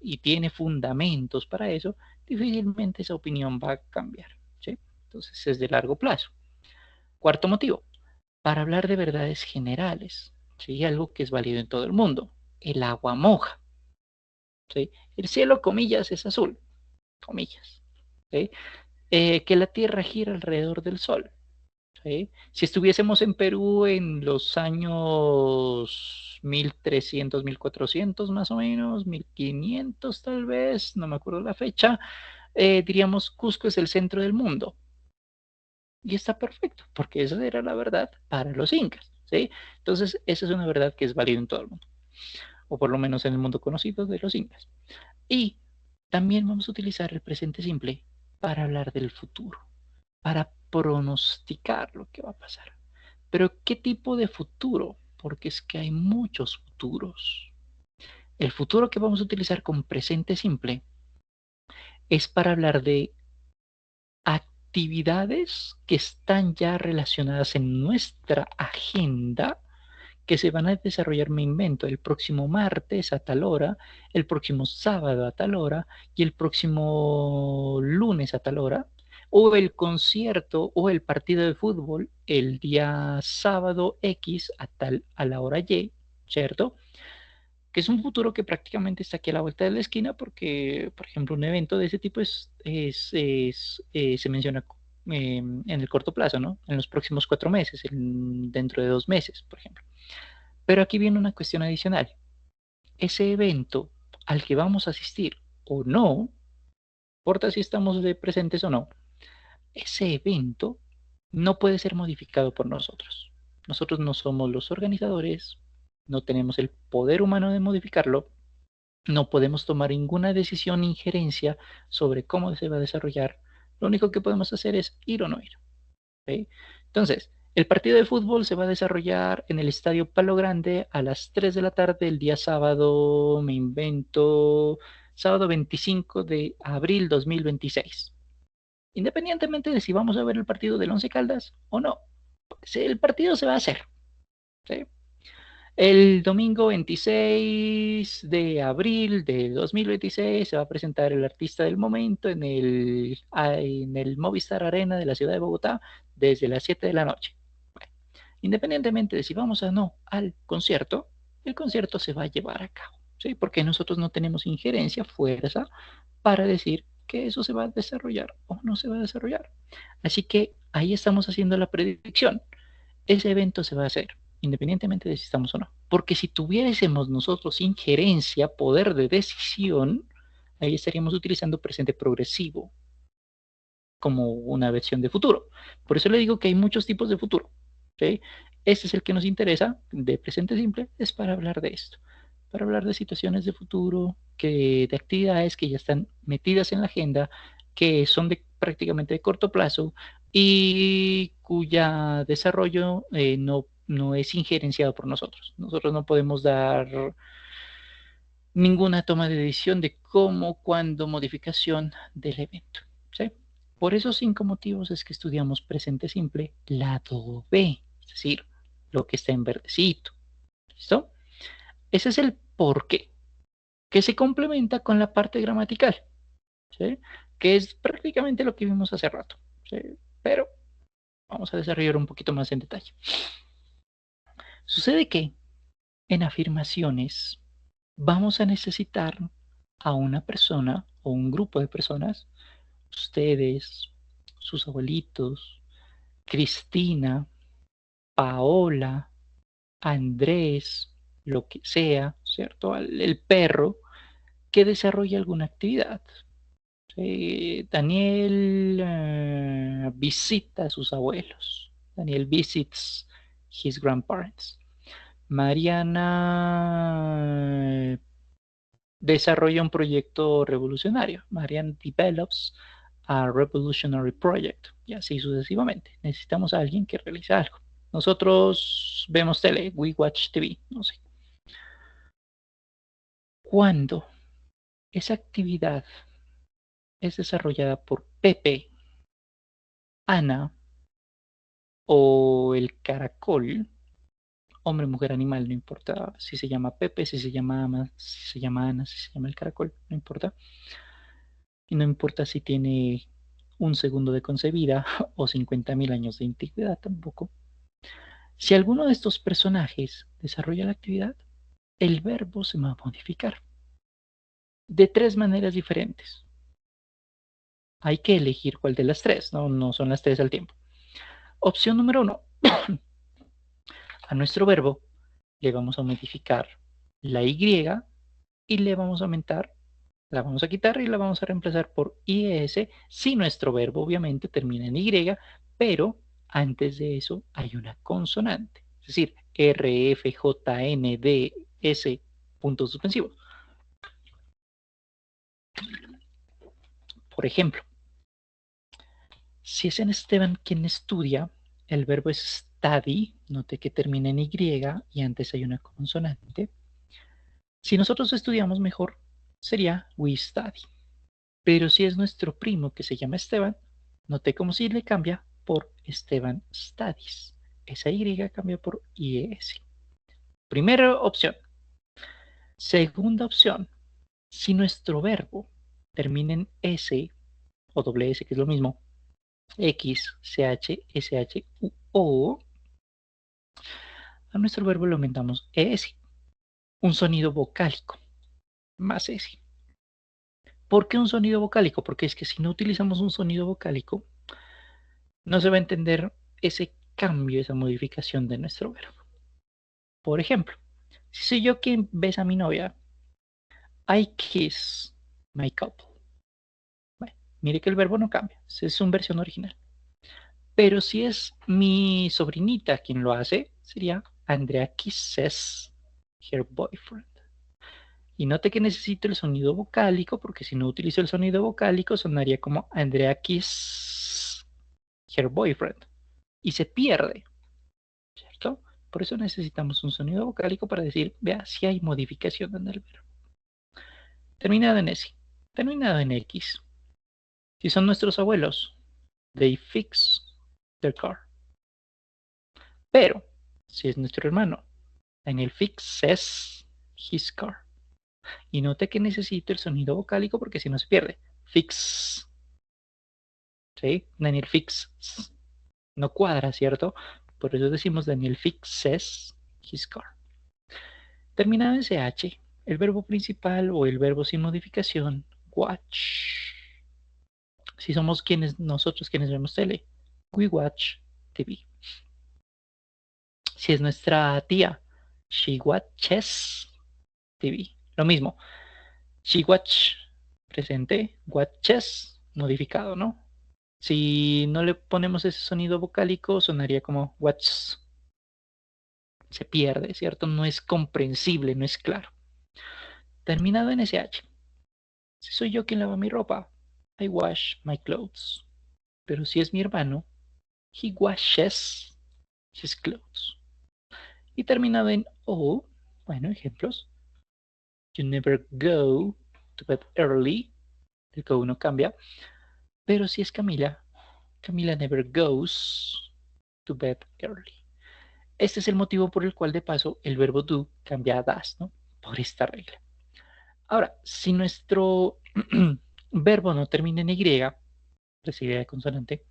[SPEAKER 1] y tiene fundamentos para eso, difícilmente esa opinión va a cambiar. ¿Sí? Entonces es de largo plazo. Cuarto motivo, para hablar de verdades generales, ¿sí? Algo que es válido en todo el mundo. El agua moja. ¿Sí? El cielo, comillas, es azul. Comillas. ¿Sí? Que la Tierra gira alrededor del Sol. ¿Sí? Si estuviésemos en Perú en los años 1300, 1400 más o menos, 1500 tal vez, no me acuerdo la fecha, diríamos Cusco es el centro del mundo. Y está perfecto, porque esa era la verdad para los incas, ¿sí? Entonces, esa es una verdad que es válida en todo el mundo, o por lo menos en el mundo conocido de los incas. Y también vamos a utilizar el presente simple para hablar del futuro, para pronosticar lo que va a pasar. Pero, ¿qué tipo de futuro? Porque es que hay muchos futuros. El futuro que vamos a utilizar con presente simple es para hablar de actividades que están ya relacionadas en nuestra agenda que se van a desarrollar, me invento, el próximo martes a tal hora, el próximo sábado a tal hora y el próximo lunes a tal hora, o el concierto o el partido de fútbol el día sábado X a la hora Y, ¿cierto? Que es un futuro que prácticamente está aquí a la vuelta de la esquina porque, por ejemplo, un evento de ese tipo se menciona en el corto plazo, ¿no? En los próximos 4 meses, dentro de 2 meses, por ejemplo. Pero aquí viene una cuestión adicional. Ese evento al que vamos a asistir o no, importa si estamos de presentes o no, ese evento no puede ser modificado por nosotros. Nosotros no somos los organizadores, no tenemos el poder humano de modificarlo, no podemos tomar ninguna decisión, injerencia sobre cómo se va a desarrollar. Lo único que podemos hacer es ir o no ir. ¿Sí? Entonces, el partido de fútbol se va a desarrollar en el Estadio Palo Grande a las 3 de la tarde el día sábado, me invento, sábado 25 de abril 2026. Independientemente de si vamos a ver el partido del Once Caldas o no, pues el partido se va a hacer. ¿Sí? El domingo 26 de abril de 2026 se va a presentar el artista del momento en el Movistar Arena de la ciudad de Bogotá desde las 7 de la noche. Bueno, independientemente de si vamos o no al concierto, el concierto se va a llevar a cabo, ¿sí? Porque nosotros no tenemos injerencia, fuerza, para decir que eso se va a desarrollar o no se va a desarrollar. Así que ahí estamos haciendo la predicción. Ese evento se va a hacer, independientemente de si estamos o no. Porque si tuviésemos nosotros injerencia, poder de decisión, ahí estaríamos utilizando presente progresivo como una versión de futuro. Por eso le digo que hay muchos tipos de futuro. ¿Sí? Este es el que nos interesa, de presente simple, es para hablar de esto. Para hablar de situaciones de futuro, de actividades que ya están metidas en la agenda, que son prácticamente de corto plazo y cuya desarrollo no es injerenciado por nosotros. Nosotros no podemos dar ninguna toma de decisión de cómo, cuándo, modificación del evento. ¿Sí? Por esos 5 motivos es que estudiamos presente simple lado B, es decir, lo que está en verdecito. ¿Listo? Ese es el porqué, que se complementa con la parte gramatical, ¿sí? Que es prácticamente lo que vimos hace rato. ¿Sí? Pero vamos a desarrollar un poquito más en detalle. Sucede que en afirmaciones vamos a necesitar a una persona o un grupo de personas, ustedes, sus abuelitos, Cristina, Paola, Andrés, lo que sea, ¿cierto? El perro que desarrolle alguna actividad. Daniel visita a sus abuelos. Daniel visits his grandparents. Mariana desarrolla un proyecto revolucionario. Mariana develops a revolutionary project. Y así sucesivamente. Necesitamos a alguien que realice algo. Nosotros vemos tele, we watch TV, no sé. Cuando esa actividad es desarrollada por Pepe, Ana o el caracol, hombre, mujer, animal, no importa si se llama Pepe, si se llama Ama, si se llama Ana, si se llama el caracol, no importa. Y no importa si tiene un segundo de concebida o 50.000 años de antigüedad tampoco. Si alguno de estos personajes desarrolla la actividad, el verbo se va a modificar de 3 maneras diferentes. Hay que elegir cuál de las 3, no son las 3 al tiempo. Opción número 1. A nuestro verbo le vamos a modificar la Y y le vamos a aumentar, la vamos a quitar y la vamos a reemplazar por IS si nuestro verbo obviamente termina en Y, pero antes de eso hay una consonante, es decir, R, F, J, N, D, S, puntos suspensivos. Por ejemplo, si es en Esteban quien estudia, el verbo es study, note que termina en Y y antes hay una consonante. Si nosotros estudiamos mejor, sería we study. Pero si es nuestro primo que se llama Esteban, note como si le cambia por Esteban Studies. Esa Y cambia por IS. Primera opción. Segunda opción. Si nuestro verbo termina en S o doble S, que es lo mismo, X, CH, SH, O, a nuestro verbo le aumentamos ES. Un sonido vocálico, más S. ¿Por qué un sonido vocálico? Porque es que si no utilizamos un sonido vocálico, no se va a entender ese cambio, esa modificación de nuestro verbo. Por ejemplo, si soy yo quien besa a mi novia, I kiss my couple. Bueno, mire que el verbo no cambia, es una versión original. Pero si es mi sobrinita quien lo hace, sería Andrea kisses her boyfriend. Y note que necesito el sonido vocálico, porque si no utilizo el sonido vocálico, sonaría como Andrea kiss her boyfriend. Y se pierde, ¿cierto? Por eso necesitamos un sonido vocálico para decir, vea, si hay modificación en el verbo. Terminado en S, terminado en X. Si son nuestros abuelos, they fix their car. Pero, si es nuestro hermano, Daniel fixes his car. Y note que necesito el sonido vocálico porque si no se pierde. Fix. ¿Sí? Daniel fix. No cuadra, ¿cierto? Por eso decimos Daniel fixes his car. Terminado en CH, el verbo principal o el verbo sin modificación, watch. Si somos nosotros quienes vemos tele, we watch TV. Si es nuestra tía, she watches TV. Lo mismo, she watch presente, watches modificado, ¿no? Si no le ponemos ese sonido vocálico, sonaría como watch. Se pierde, ¿cierto? No es comprensible, no es claro. Terminado en SH. Si soy yo quien lava mi ropa, I wash my clothes. Pero si es mi hermano, he washes his clothes. Y terminado en O, bueno, ejemplos. You never go to bed early. El go no cambia. Pero si es Camila, Camila never goes to bed early. Este es el motivo por el cual de paso el verbo do cambia a das, ¿no? Por esta regla. Ahora, si nuestro verbo no termina en Y, residuo de consonante,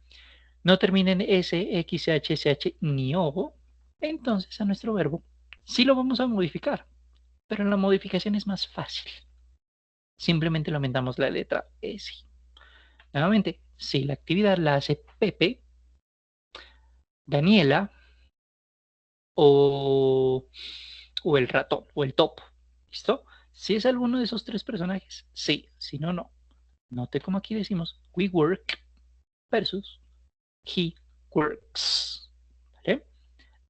[SPEAKER 1] no termina en S, X, H, SH ni O, entonces a nuestro verbo sí lo vamos a modificar, pero la modificación es más fácil. Simplemente le aumentamos la letra S. Nuevamente, si la actividad la hace Pepe, Daniela o el ratón o el topo, ¿listo? Si es alguno de esos tres personajes, sí, si no, no. Note como aquí decimos we work versus he works, ¿vale?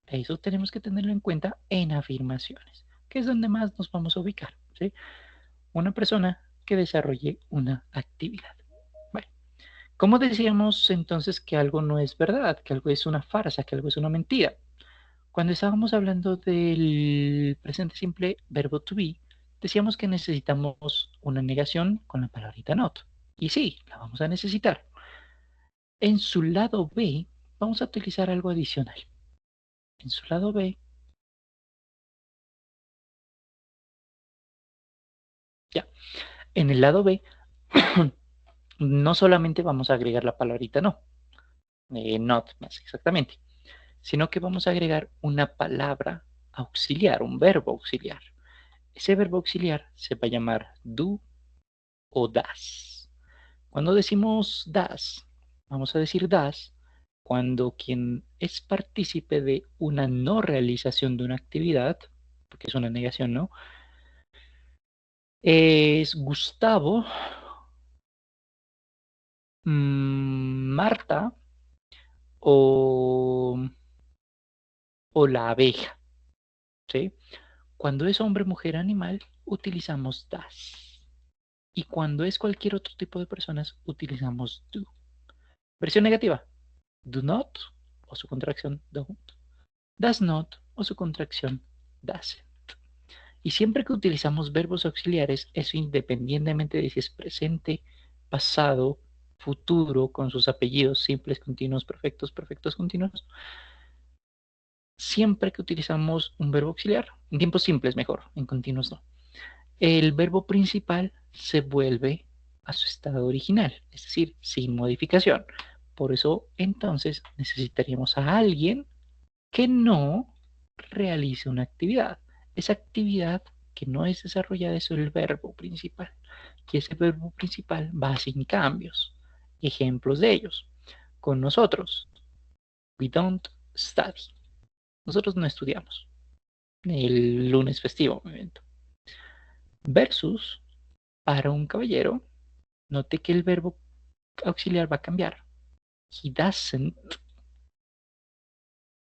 [SPEAKER 1] Eso tenemos que tenerlo en cuenta en afirmaciones, que es donde más nos vamos a ubicar, ¿sí? Una persona que desarrolle una actividad. Bueno, ¿cómo decíamos entonces que algo no es verdad, que algo es una farsa, que algo es una mentira? Cuando estábamos hablando del presente simple verbo to be, decíamos que necesitamos una negación con la palabrita not. Y sí, la vamos a necesitar. En su lado B, vamos a utilizar algo adicional. En su lado B, ya. En el lado B, no solamente vamos a agregar la palabrita no, not más exactamente, sino que vamos a agregar una palabra auxiliar, un verbo auxiliar. Ese verbo auxiliar se va a llamar do o das. Cuando decimos das, vamos a decir das cuando quien es partícipe de una no realización de una actividad, porque es una negación, ¿no? Es Gustavo, Marta o la abeja, ¿sí? Cuando es hombre, mujer, animal, utilizamos das. Y cuando es cualquier otro tipo de personas, utilizamos do. Versión negativa, do not o su contracción don't. Does not o su contracción doesn't. Y siempre que utilizamos verbos auxiliares, eso independientemente de si es presente, pasado, futuro, con sus apellidos simples, continuos, perfectos, perfectos, continuos, siempre que utilizamos un verbo auxiliar, en tiempos simples mejor, en continuos no, el verbo principal se vuelve a su estado original, es decir, sin modificación. Por eso, entonces, necesitaríamos a alguien que no realice una actividad. Esa actividad que no es desarrollada es el verbo principal. Y ese verbo principal va sin cambios. Ejemplos de ellos. Con nosotros, we don't study. Nosotros no estudiamos. El lunes festivo, me invento. Versus, para un caballero, note que el verbo auxiliar va a cambiar. He doesn't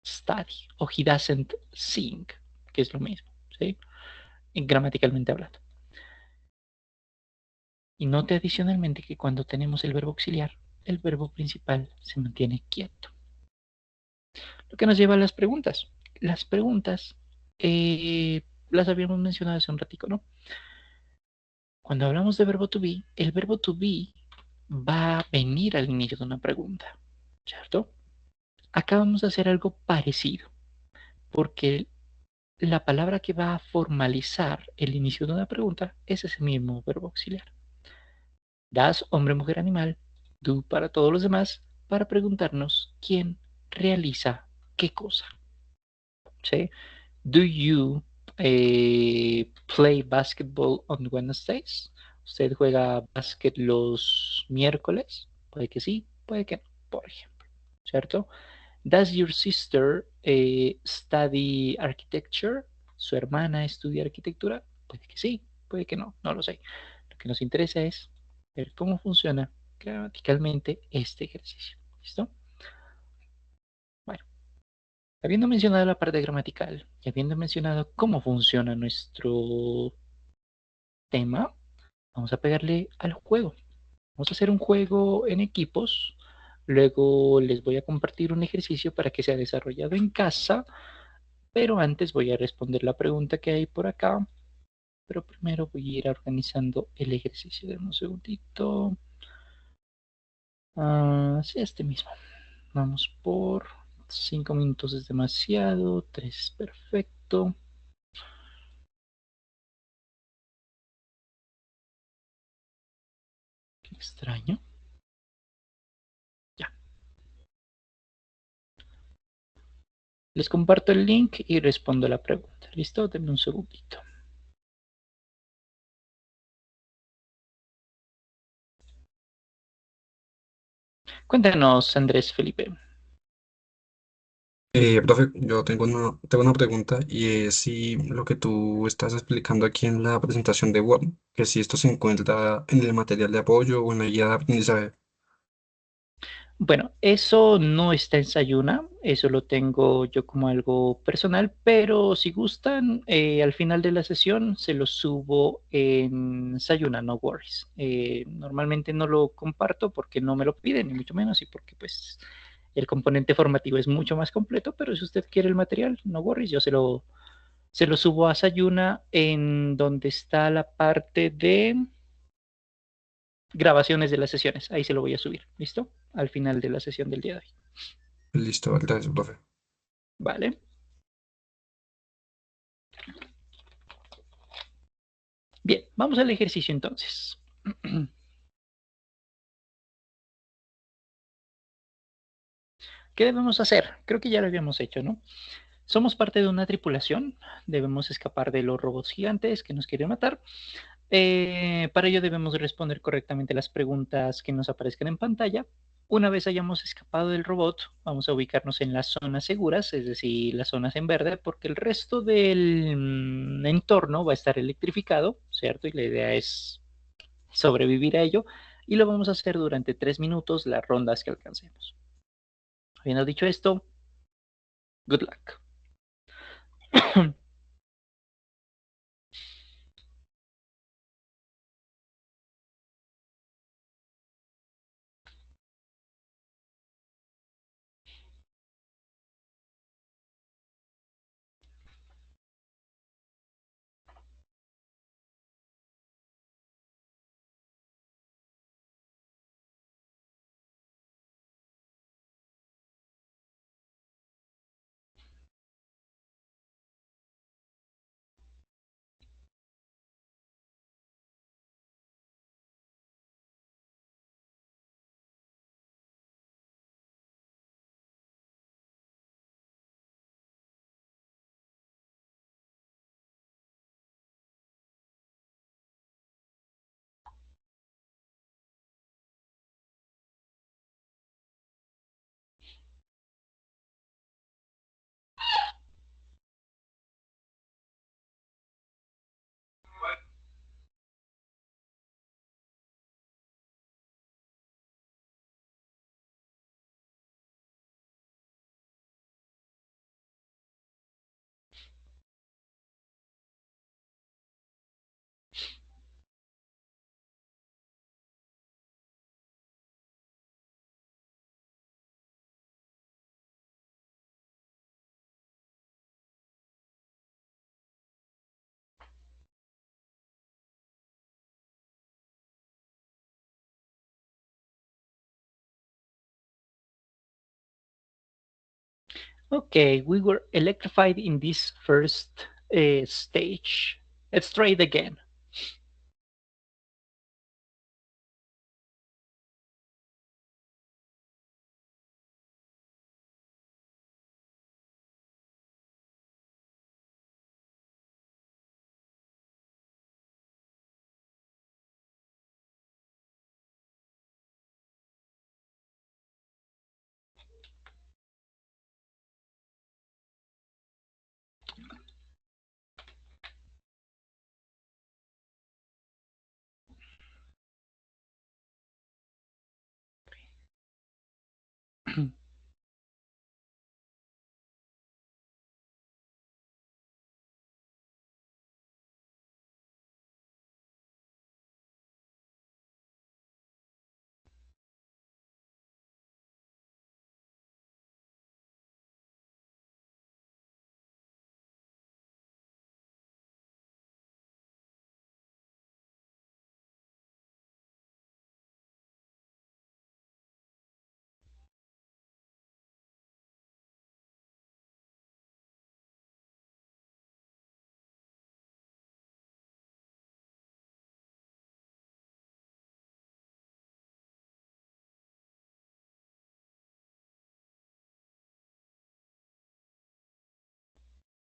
[SPEAKER 1] study o he doesn't sing, que es lo mismo, ¿sí? Gramaticalmente hablando. Y note adicionalmente que cuando tenemos el verbo auxiliar, el verbo principal se mantiene quieto. Lo que nos lleva a las preguntas. Las preguntas las habíamos mencionado hace un ratico, ¿no? Cuando hablamos de verbo to be, el verbo to be va a venir al inicio de una pregunta, ¿cierto? Acá vamos a hacer algo parecido, porque la palabra que va a formalizar el inicio de una pregunta es ese mismo verbo auxiliar. Das, hombre, mujer, animal, do para todos los demás, para preguntarnos quién realiza qué cosa. ¿Sí? Do you play basketball on Wednesdays? ¿Usted juega básquet los miércoles? Puede que sí, puede que no, por ejemplo. ¿Cierto? Does your sister study architecture? ¿Su hermana estudia arquitectura? Puede que sí, puede que no, no lo sé. Lo que nos interesa es ver cómo funciona gramaticalmente este ejercicio. ¿Listo? Bueno, habiendo mencionado la parte gramatical y habiendo mencionado cómo funciona nuestro tema, vamos a pegarle al juego. Vamos a hacer un juego en equipos. Luego les voy a compartir un ejercicio para que sea desarrollado en casa. Pero antes voy a responder la pregunta que hay por acá. pero primero voy a ir organizando el ejercicio. Dame un segundito. Sí, este mismo. Vamos por 5 minutos es demasiado, 3 es perfecto. Qué extraño. Ya. Les comparto el link y respondo a la pregunta. ¿Listo? Denme un segundito. Cuéntanos, Andrés Felipe.
[SPEAKER 4] Profe, yo tengo una pregunta y es si lo que tú estás explicando aquí en la presentación de Word, que si esto se encuentra en el material de apoyo o en la guía de aprendizaje.
[SPEAKER 1] Bueno, eso no está en Sayuna, eso lo tengo yo como algo personal, pero si gustan, al final de la sesión se lo subo en Sayuna, no worries. Normalmente no lo comparto porque no me lo piden, ni mucho menos, y porque pues el componente formativo es mucho más completo, pero si usted quiere el material, no worries, yo se lo subo a Sayuna en donde está la parte de grabaciones de las sesiones. Ahí se lo voy a subir, ¿listo? Al final de la sesión del día de hoy.
[SPEAKER 4] Listo, gracias, profe.
[SPEAKER 1] Vale. Bien, vamos al ejercicio entonces. ¿Qué debemos hacer? Creo que ya lo habíamos hecho, ¿no? Somos parte de una tripulación, debemos escapar de los robots gigantes que nos quieren matar. Para ello debemos responder correctamente las preguntas que nos aparezcan en pantalla. Una vez hayamos escapado del robot, vamos a ubicarnos en las zonas seguras, es decir, las zonas en verde, porque el resto del entorno va a estar electrificado, ¿cierto? Y la idea es sobrevivir a ello. Y lo vamos a hacer durante 3 minutos, las rondas que alcancemos. Habiendo dicho esto, good luck. Okay, we were electrified in this first stage. Let's try it again.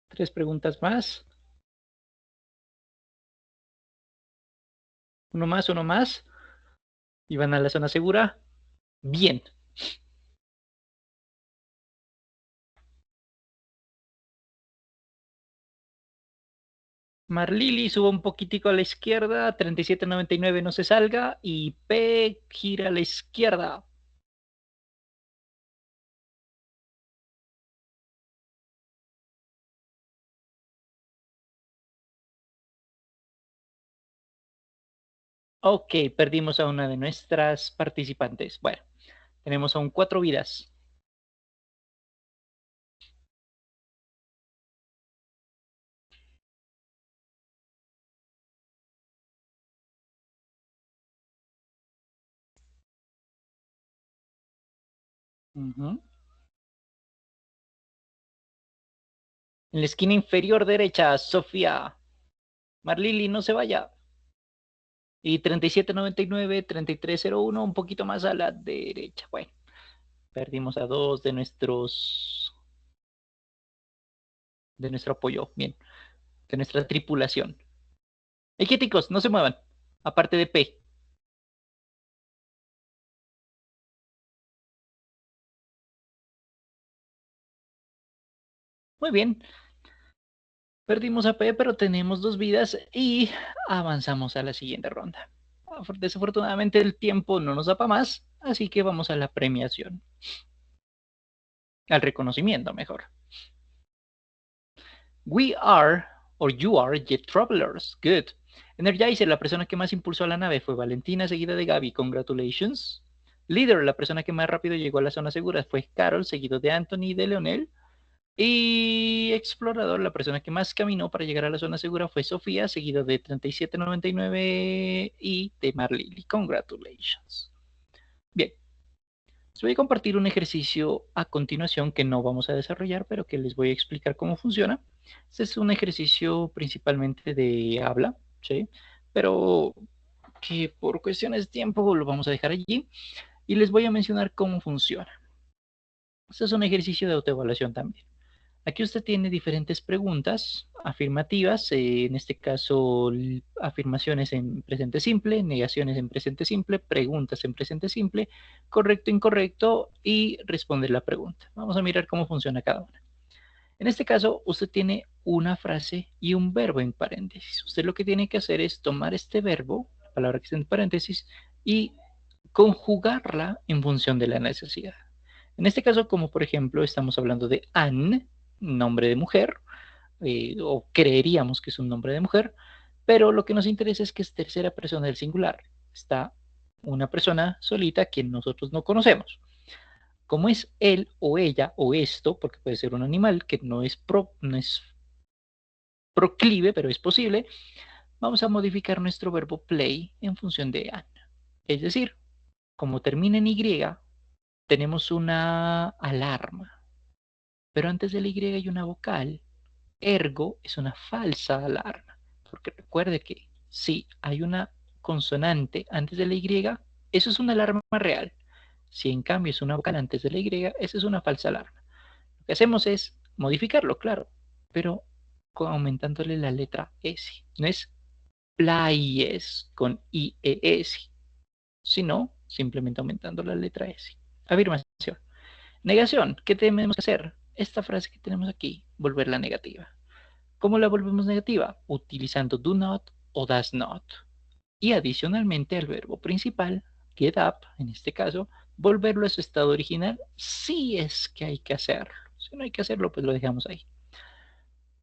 [SPEAKER 1] 3 preguntas más. Uno más, uno más. Y van a la zona segura. Bien. Marlili, suba un poquitico a la izquierda. 37.99 no se salga. Y P gira a la izquierda. Ok, perdimos a una de nuestras participantes. Bueno, tenemos aún 4 vidas. En la esquina inferior derecha, Sofía. Marlili, no se vaya. Y 37.99, 33.01, un poquito más a la derecha. Bueno, perdimos a 2 de nuestro apoyo. Bien, de nuestra tripulación. Quieticos, no se muevan. Aparte de P. Muy bien. Perdimos a P, pero tenemos 2 vidas y avanzamos a la siguiente ronda. Desafortunadamente el tiempo no nos da para más, así que vamos a la premiación. Al reconocimiento, mejor. We are, or you are, jet travelers. Good. Energizer, la persona que más impulsó a la nave fue Valentina, seguida de Gaby. Congratulations. Leader, la persona que más rápido llegó a la zona segura fue Carol, seguido de Anthony y de Leonel. Y Explorador, la persona que más caminó para llegar a la zona segura fue Sofía, seguido de 37.99 y de Marlily. Congratulations. Bien. Les voy a compartir un ejercicio a continuación que no vamos a desarrollar, pero que les voy a explicar cómo funciona. Este es un ejercicio principalmente de habla, ¿sí? Pero que por cuestiones de tiempo lo vamos a dejar allí y les voy a mencionar cómo funciona. Este es un ejercicio de autoevaluación también. Aquí usted tiene diferentes preguntas afirmativas, en este caso afirmaciones en presente simple, negaciones en presente simple, preguntas en presente simple, correcto, incorrecto y responder la pregunta. Vamos a mirar cómo funciona cada una. En este caso, usted tiene una frase y un verbo en paréntesis. Usted lo que tiene que hacer es tomar este verbo, la palabra que está en paréntesis, y conjugarla en función de la necesidad. En este caso, como por ejemplo, estamos hablando de Anne, nombre de mujer, o creeríamos que es un nombre de mujer, pero lo que nos interesa es que es tercera persona del singular. Está una persona solita que nosotros no conocemos. Como es él o ella o esto, porque puede ser un animal que no es proclive, pero es posible, vamos a modificar nuestro verbo play en función de Anne. Es decir, como termina en Y, tenemos una alarma, pero antes de la Y hay una vocal. Ergo es una falsa alarma, porque recuerde que si hay una consonante antes de la Y, eso es una alarma real. Si en cambio es una vocal antes de la Y, esa es una falsa alarma. Lo que hacemos es modificarlo, claro, pero aumentándole la letra S. No es playes con IES, sino simplemente aumentando la letra S. Afirmación. Negación. ¿Qué tenemos que hacer? Esta frase que tenemos aquí, volverla negativa. ¿Cómo la volvemos negativa? Utilizando do not o does not. Y adicionalmente al verbo principal, get up, en este caso, volverlo a su estado original si es que hay que hacerlo. Si no hay que hacerlo, pues lo dejamos ahí.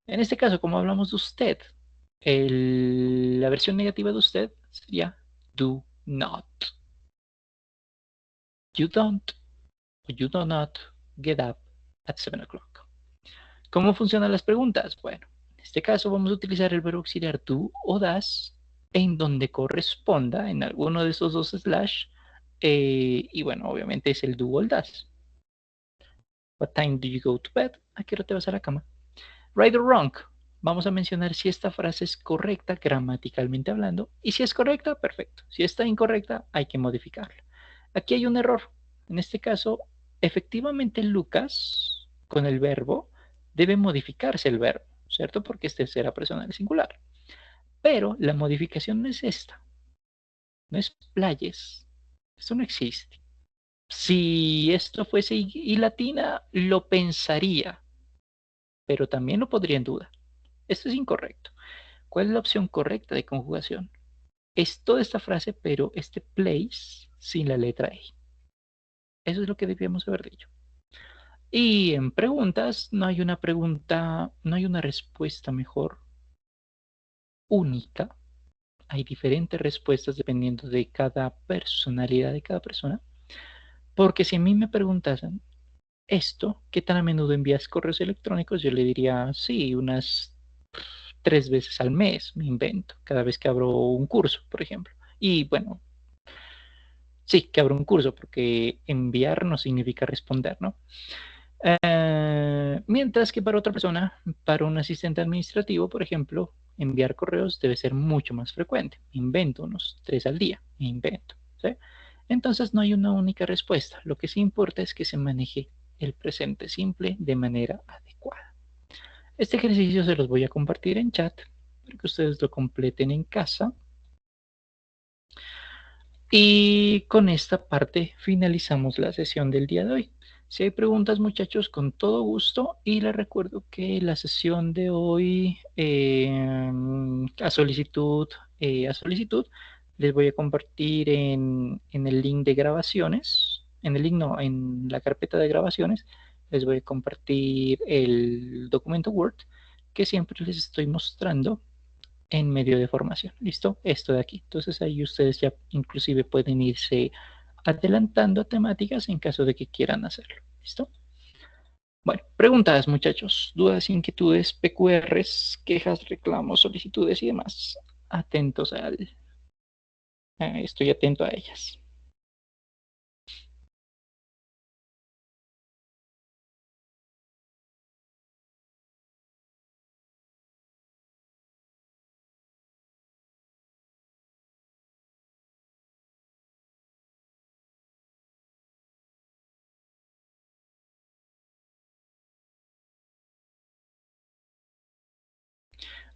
[SPEAKER 1] En este caso, como hablamos de usted, la versión negativa de usted sería do not. You don't or you do not get up at 7 o'clock. ¿Cómo funcionan las preguntas? Bueno, en este caso vamos a utilizar el verbo auxiliar do o das en donde corresponda, en alguno de esos dos slash, y bueno, obviamente es el do o el das. What time do you go to bed? ¿A qué hora te vas a la cama? Right or wrong. Vamos a mencionar si esta frase es correcta gramaticalmente hablando, y si es correcta, perfecto. Si está incorrecta, hay que modificarla. Aquí hay un error. En este caso, efectivamente Lucas, con el verbo, debe modificarse el verbo. ¿cierto? Porque es tercera persona del singular. Pero la modificación no es esta, no es playes. Esto no existe. Si esto fuese y latina, lo pensaría, pero también lo podría en duda. Esto es incorrecto. ¿Cuál es la opción correcta de conjugación? Es toda esta frase, pero este place sin la letra E. Eso es lo que debíamos haber dicho. Y en preguntas, no hay una pregunta, no hay una respuesta mejor única. Hay diferentes respuestas dependiendo de cada personalidad de cada persona. Porque si a mí me preguntasen esto, ¿qué tan a menudo envías correos electrónicos? Yo le diría, sí, unas 3 veces al mes, me invento, cada vez que abro un curso, por ejemplo. Y bueno, sí, que abro un curso, porque enviar no significa responder, ¿no? Mientras que para otra persona, para un asistente administrativo, por ejemplo, enviar correos debe ser mucho más frecuente. Invento unos 3 al día, invento. ¿Sí? Entonces no hay una única respuesta. Lo que sí importa es que se maneje el presente simple de manera adecuada. Este ejercicio se los voy a compartir en chat para que ustedes lo completen en casa. Y con esta parte finalizamos la sesión del día de hoy. Si hay preguntas, muchachos, con todo gusto. Y les recuerdo que la sesión de hoy, a solicitud, les voy a compartir en el link de grabaciones. En el link, no, en la carpeta de grabaciones, les voy a compartir el documento Word que siempre les estoy mostrando en medio de formación. ¿Listo? Esto de aquí. Entonces ahí ustedes ya inclusive pueden irse adelantando a temáticas en caso de que quieran hacerlo. ¿Listo? Bueno, preguntas, muchachos, dudas, inquietudes, PQRs, quejas, reclamos, solicitudes y demás. Atentos estoy atento a ellas.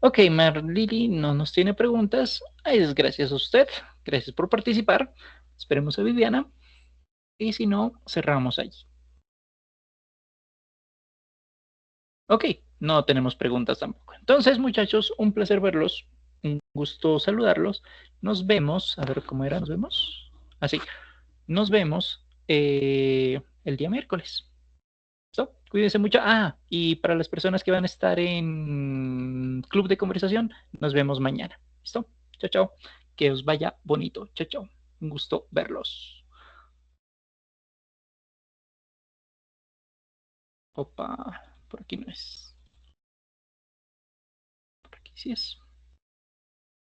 [SPEAKER 1] Ok, Marlili no nos tiene preguntas. Es gracias a usted. Gracias por participar. Esperemos a Viviana. Y si no, cerramos allí. Ok, no tenemos preguntas tampoco. Entonces, muchachos, un placer verlos. Un gusto saludarlos. Nos vemos. A ver cómo era. Nos vemos. Así. Nos vemos el día miércoles. ¿Listo? Cuídense mucho. Ah, y para las personas que van a estar en Club de Conversación, nos vemos mañana. ¿Listo? Chao, chao. Que os vaya bonito. Chao, chao. Un gusto verlos. Opa, por aquí no es. Por aquí sí es.